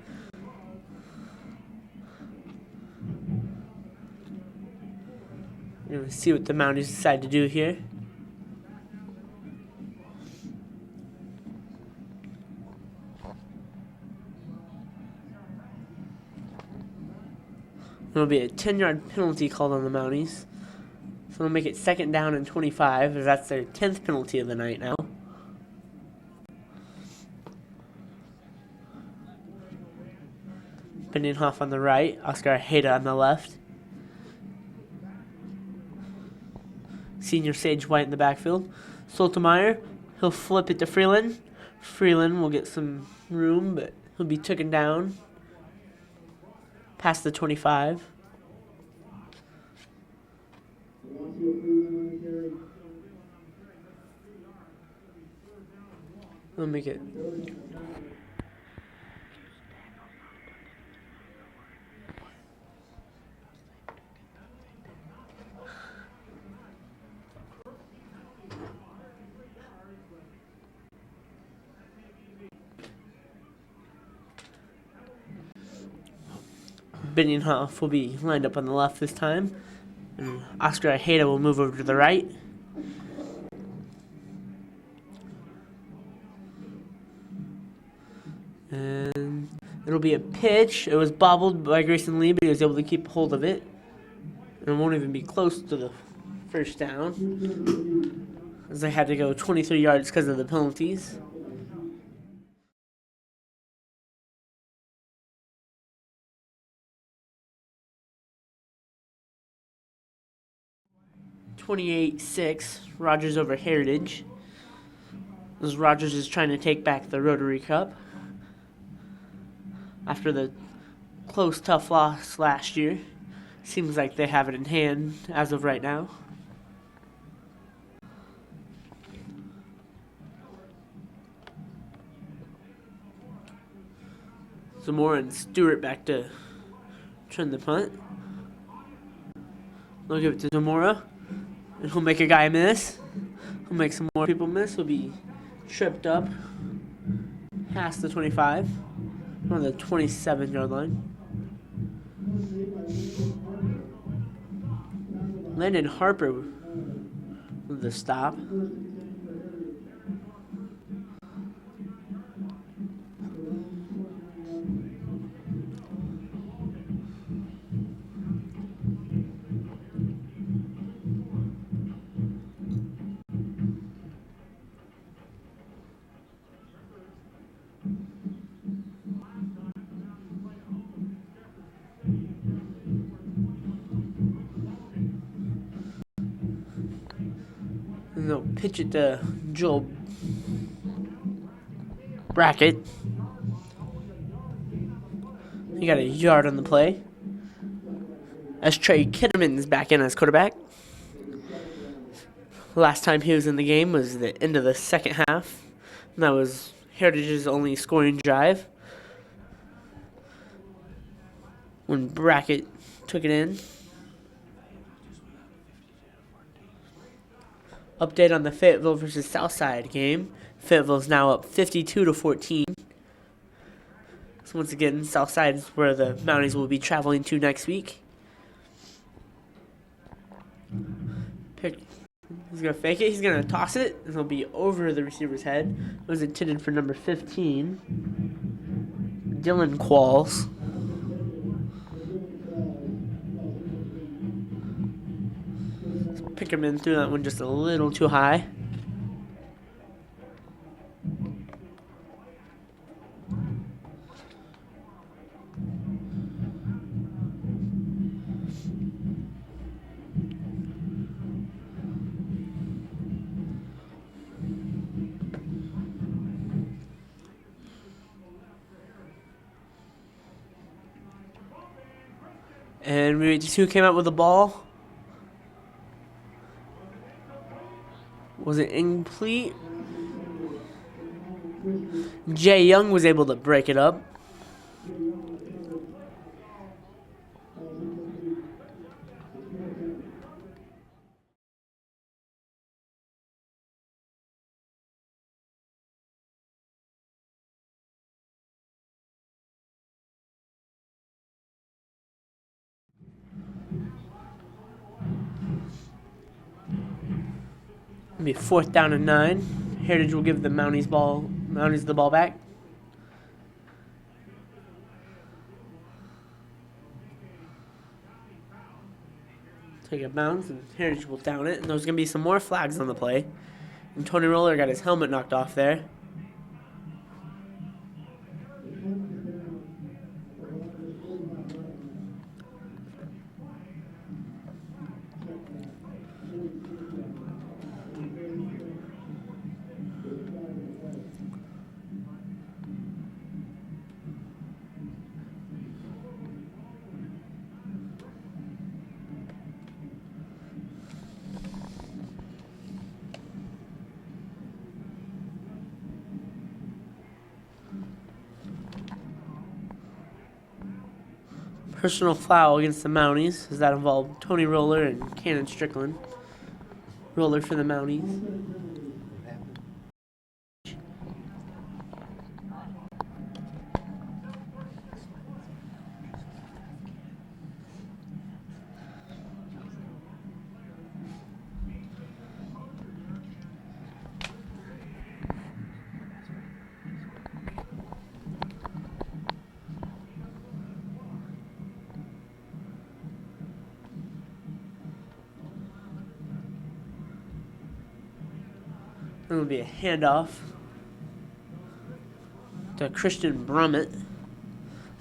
Let's see what the Mounties decide to do here. There'll be a 10-yard penalty called on the Mounties. So it'll make it 2nd down and 25, as that's their 10th penalty of the night now. Binnenhoff on the right, Oscar Hayda on the left. Senior Sage White in the backfield. Soltemeyer, he'll flip it to Freeland. Freeland will get some room, but he'll be taken down past the 25. We'll make it. Binnenhoff will be lined up on the left this time. And Oscar Hayda will move over to the right. And it'll be a pitch. It was bobbled by Grayson Lee, but he was able to keep hold of it. And it won't even be close to the first down, as they had to go 23 yards because of the penalties. (28-6) Rogers over Heritage. As Rogers is trying to take back the Rotary Cup after the close, tough loss last year. Seems like they have it in hand as of right now. Zamora and Stewart back to turn the punt. They'll give it to Zamora, and he'll make a guy miss. He'll make some more people miss. He'll be tripped up past the 25 on the 27-yard line. Landon Harper with the stop. And they'll pitch it to Joel Brackett. He got a yard on the play. As Trey Kitterman is back in as quarterback. Last time he was in the game was the end of the second half. And that was Heritage's only scoring drive, when Brackett took it in. Update on the Fayetteville versus Southside game. Fayetteville's now up 52-14. So once again, Southside is where the Mounties will be traveling to next week. He's going to fake it. He's going to toss it. And it'll be over the receiver's head. It was intended for number 15, Dylan Qualls. Pickerman threw that one just a little too high. And we just who came out with the ball. Was it incomplete? Jay Young was able to break it up. It'll be 4th down and 9. Heritage will give the Mounties the ball back. take a bounce, and Heritage will down it. And there's going to be some more flags on the play. And Tony Roller got his helmet knocked off there. Personal foul against the Mounties, as that involved Tony Roller and Cannon Strickland. Roller for the Mounties. It'll be a handoff to Christian Brummett.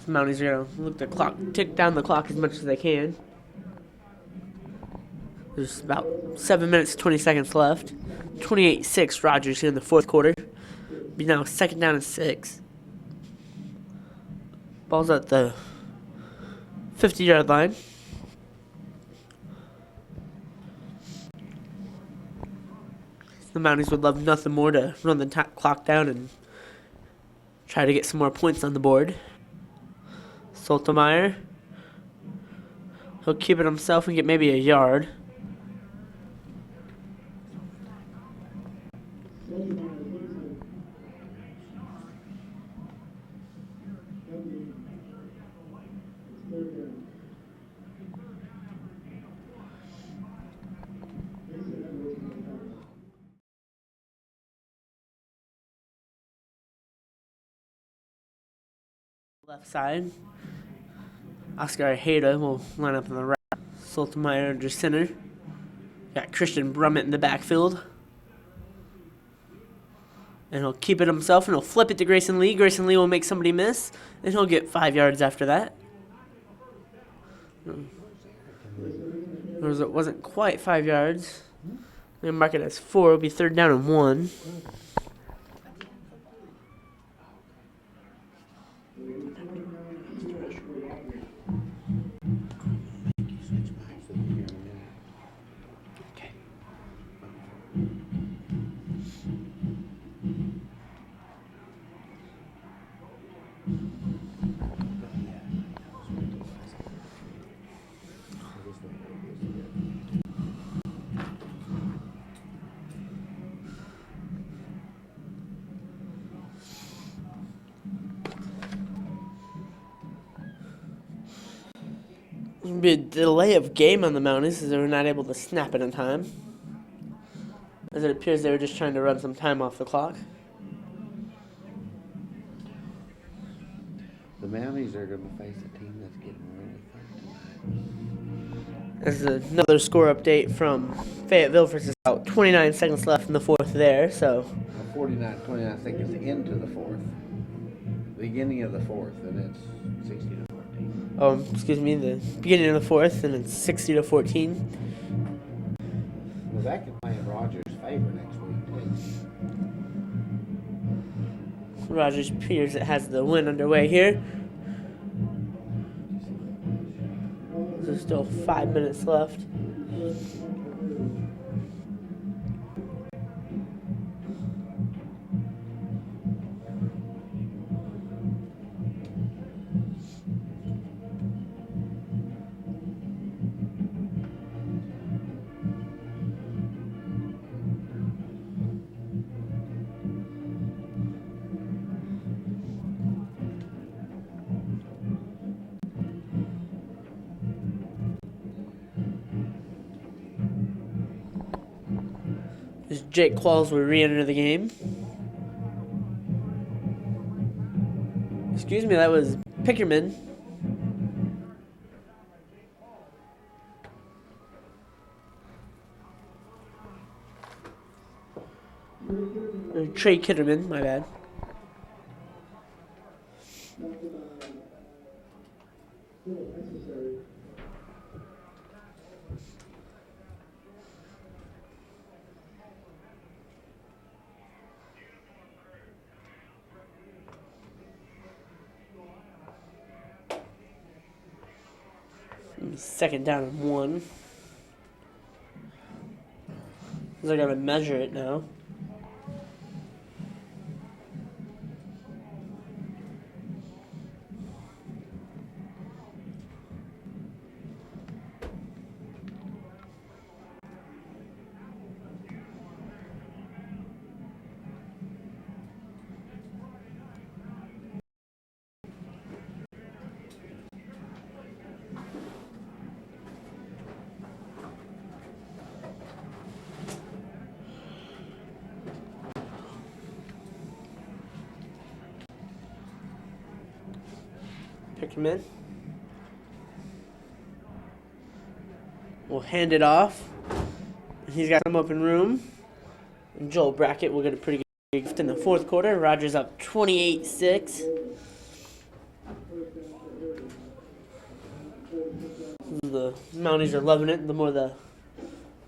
The Mounties are going to tick down the clock as much as they can. There's about 7 minutes, 20 seconds left. 28-6 Rogers here in the fourth quarter. Be now 2nd down and 6. Ball's at the 50-yard line. The Mounties would love nothing more to run the clock down and try to get some more points on the board. Soltemeyer. He'll keep it himself and get maybe a yard. Left side. Oscar Hayda will line up on the right. Soltemeyer under center. Got Christian Brummett in the backfield. And he'll keep it himself and he'll flip it to Grayson Lee. Grayson Lee will make somebody miss. And he'll get 5 yards after that. It wasn't quite 5 yards. They mark it as 4. It'll be 3rd down and 1. There'll be a delay of game on the Mounties as they were not able to snap it in time. As it appears they were just trying to run some time off the clock. The Mounties are going to face a team that's getting really fun tonight. As another score update from Fayetteville versus about 29 seconds left in the fourth there, so 29 seconds into the fourth. Beginning of the fourth, and it's 60-14. The beginning of the fourth, and it's 60-14. Well, that could play in Rogers' favor next week, too. Rogers appears it has the win underway here. There's still 5 minutes left. As Jake Qualls will re-enter the game. Excuse me, that was Pickerman. Trey Kitterman, my bad. Second down and 1. They're gonna measure it now. Pick him in. We'll hand it off. He's got some open room. And Joel Brackett will get a pretty good gift in the fourth quarter. Rogers up 28-6. The Mounties are loving it. The more the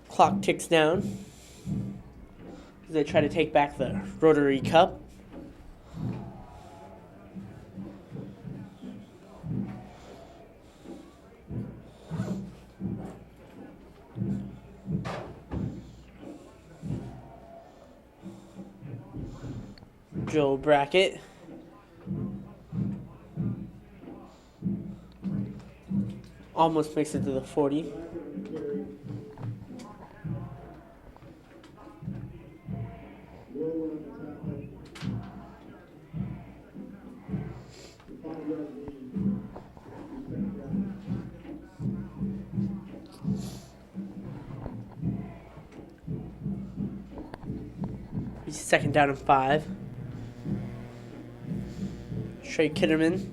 clock ticks down, they try to take back the Rotary Cup. Joe Brackett. Almost makes it to the 40. He's second down and 5. Trey Kitterman.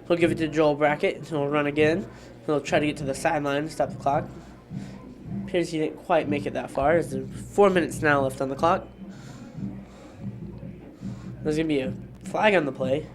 He'll give it to Joel Brackett. He'll run again. He'll try to get to the sideline to stop the clock. Appears he didn't quite make it that far. There's 4 minutes now left on the clock. There's going to be a flag on the play.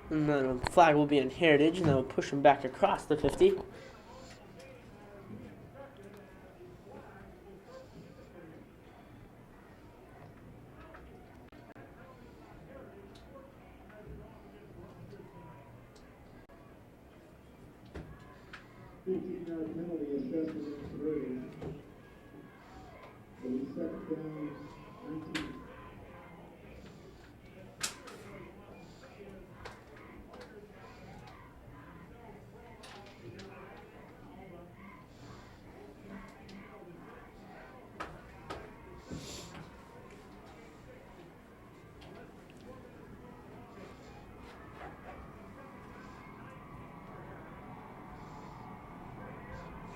And then a flag will be in Heritage, and they'll push him back across the 50.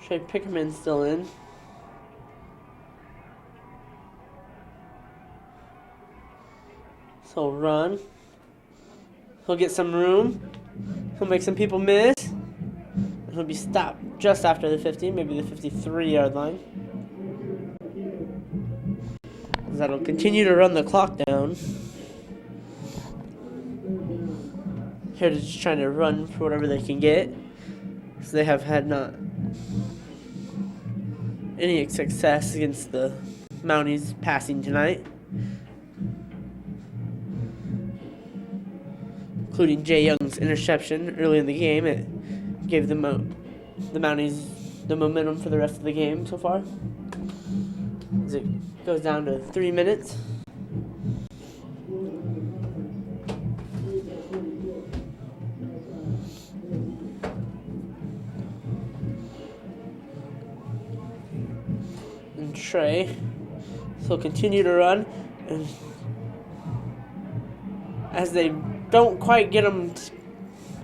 Trey Pickerman's still in. So he'll run. He'll get some room. He'll make some people miss. And he'll be stopped just after the 50, maybe the 53-yard line. That'll continue to run the clock down. Heritage trying to run for whatever they can get. So they have had not any success against the Mounties passing tonight, including Jay Young's interception early in the game. It gave the Mounties the momentum for the rest of the game so far. As it goes down to 3 minutes. Trey. So he'll continue to run. And as they don't quite get him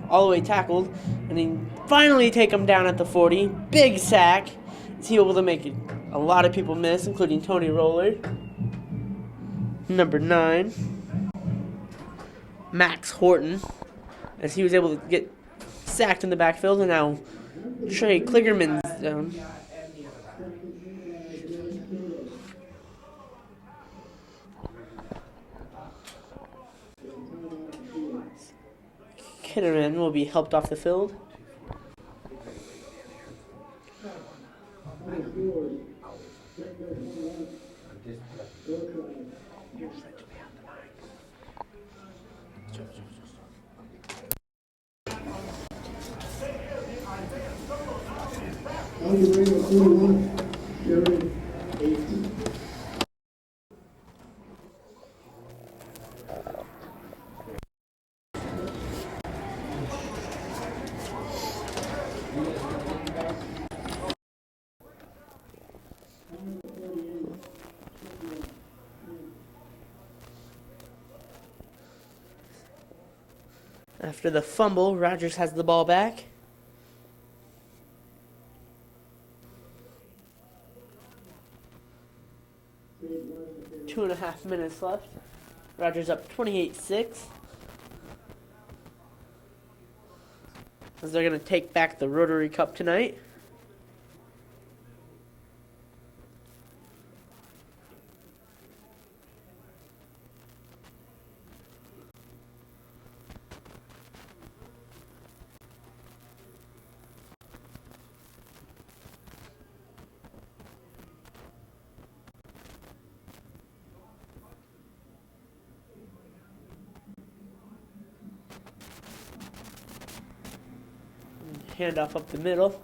all the way tackled, and they finally take him down at the 40. Big sack. Is he able to make a lot of people miss, including Tony Roller. Number 9, Max Horton, as he was able to get sacked in the backfield, and now Trey Kligerman's down. Kitterman will be helped off the field. After the fumble, Rogers has the ball back. Two and a half minutes left. Rogers up 28-6. As they're going to take back the Rotary Cup tonight. Handoff up the middle.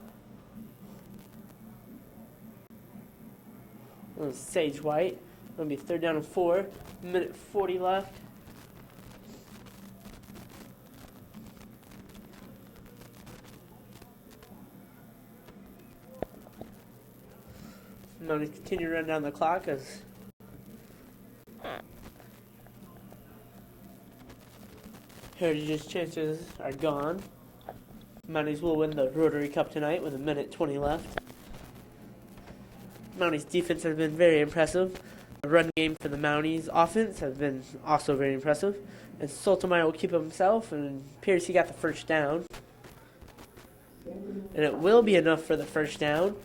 Sage White. It'll be 3rd down and 4. Minute 40 left. Now to continue to run down the clock as Heritage's chances are gone. Mounties will win the Rotary Cup tonight with 1:20 left. Mounties defense has been very impressive. The run game for the Mounties offense has been also very impressive. And Soltemeyer will keep himself, and appears he got the first down. And it will be enough for the first down.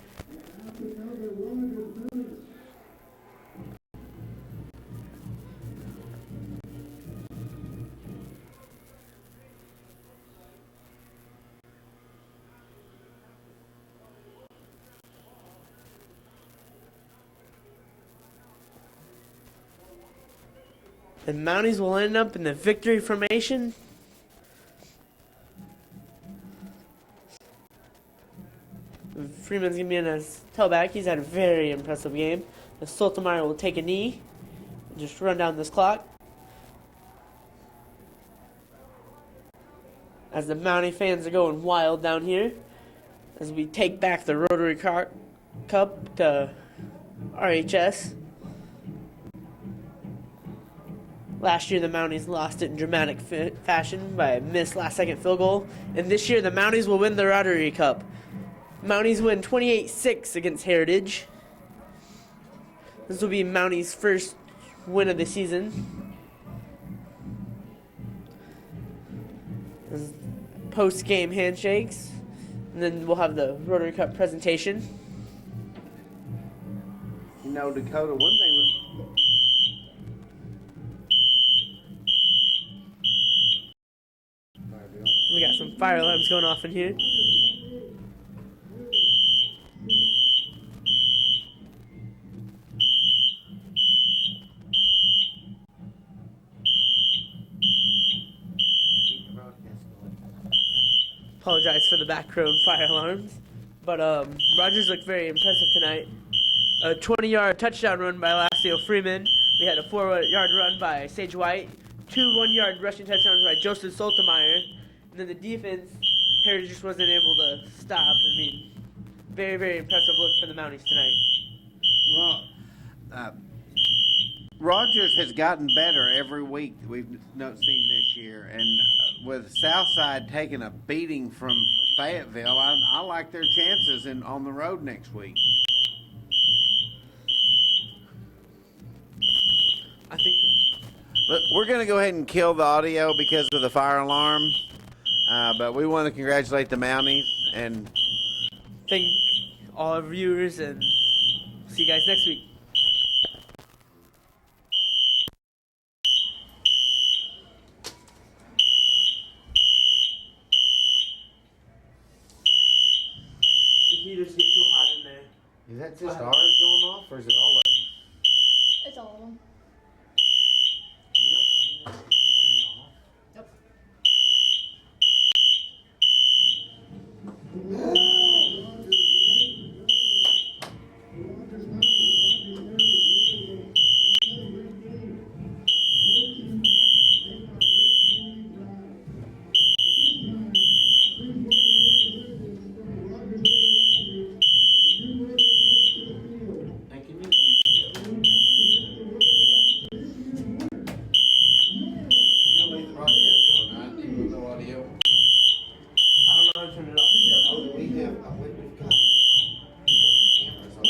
And Mounties will end up in the victory formation. Freeman's going to be in his tailback. He's had a very impressive game. The Soltemeyer will take a knee. Just run down this clock. As the Mountie fans are going wild down here. As we take back the Rotary Cup to RHS. Last year, the Mounties lost it in dramatic fashion by a missed last-second field goal. And this year, the Mounties will win the Rotary Cup. Mounties win 28-6 against Heritage. This will be Mounties' first win of the season. Post-game handshakes. And then we'll have the Rotary Cup presentation. You know, Dakota, one thing... We got some fire alarms going off in here. Apologize for the background fire alarms. But Rogers looked very impressive tonight. A 20-yard touchdown run by Lasio Freeman. We had a 4-yard run by Sage White. 2 1-yard rushing touchdowns by Joseph Soltemeyer. And then the defense, Heritage just wasn't able to stop. I mean, very, very impressive look for the Mounties tonight. Well, Rogers has gotten better every week we've seen this year, and with Southside taking a beating from Fayetteville, I like their chances on the road next week. I think Look, we're going to go ahead and kill the audio because of the fire alarm, but we want to congratulate the Mounties, and thank all our viewers, and see you guys next week. The heaters get too hot in there. is that just ours going off, or is it all of them? It's all of them. And can you leave the broadcast on, right? Even with no audio? I don't know how to turn it off. Oh, we've got cameras on.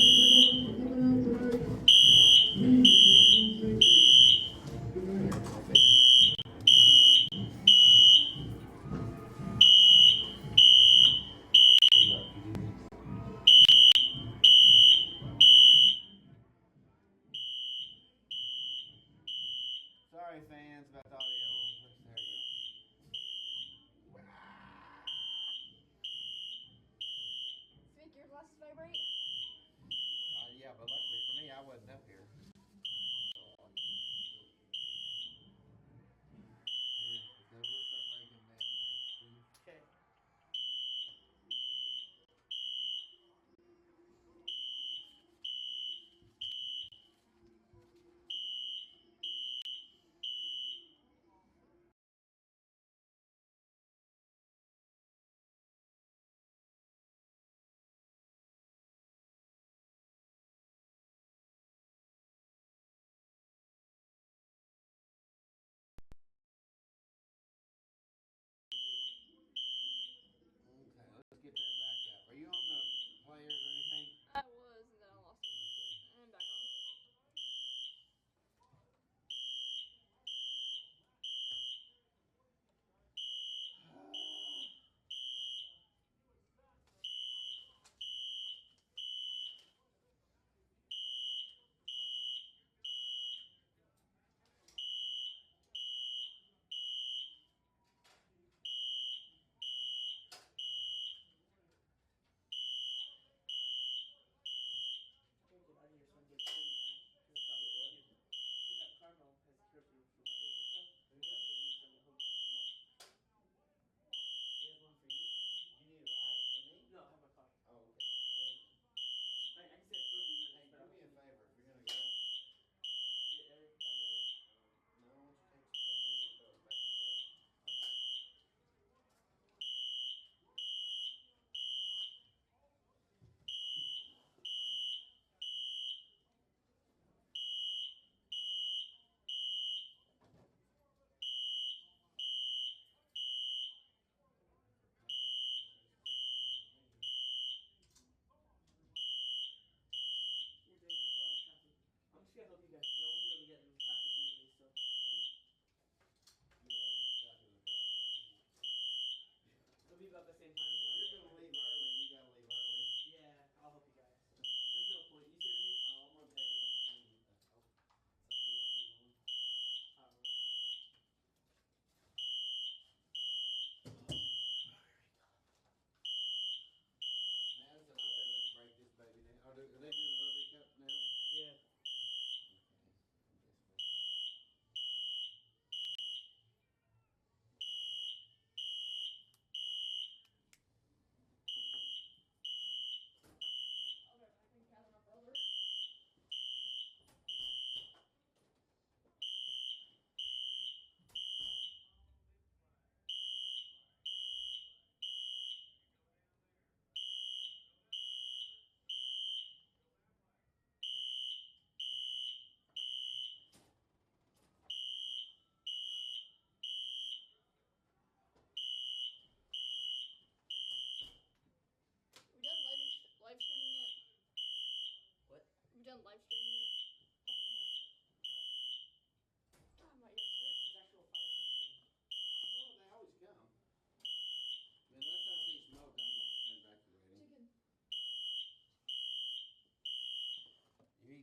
Sorry, fans, about the audio. There you go. Think your glasses vibrate? Yeah, but luckily for me, I wasn't up here. Okay.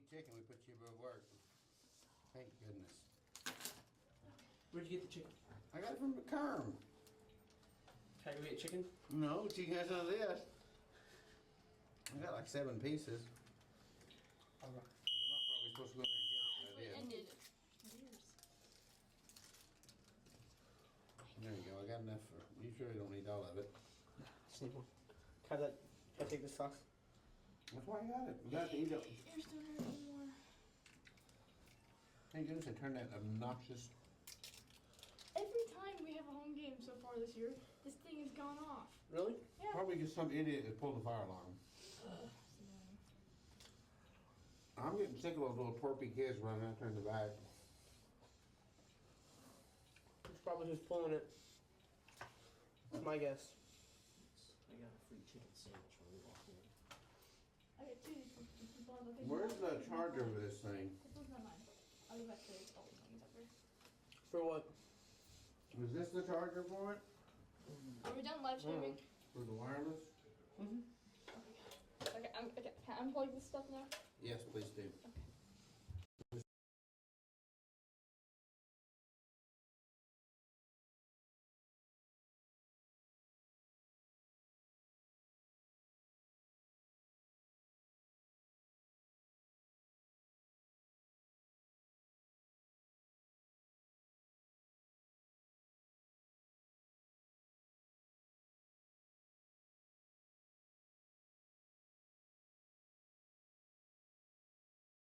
chicken, we put you above work. Thank goodness. Where'd you get the chicken? I got it from the Kerm. Can I go get chicken? No, chicken has none of this. I got like 7 pieces. All right. I'm not probably supposed to go in there and get it, but I And did. did it. Years. There you go, I got enough for, you sure you don't need all of it. Just need one. Can I take the sauce? That's why I got it. We got to eat it. Ears don't hurt anymore. Thank goodness I turned that obnoxious. Every time we have a home game so far this year, this thing has gone off. Really? Yeah. Probably because some idiot had pulled the fire alarm. I'm getting sick of those little twerpy kids running out there in the back. It's probably who's pulling it. That's my guess. I got a free chicken sandwich when we walked in. I got 2 people on the thing. Where's the charger for this thing? This one's not mine. I'll go back to the old things up there. For what? Is this the charger for it? Are we done live streaming? For the wireless? Okay, can I unplug this stuff now? Yes, please do. Okay.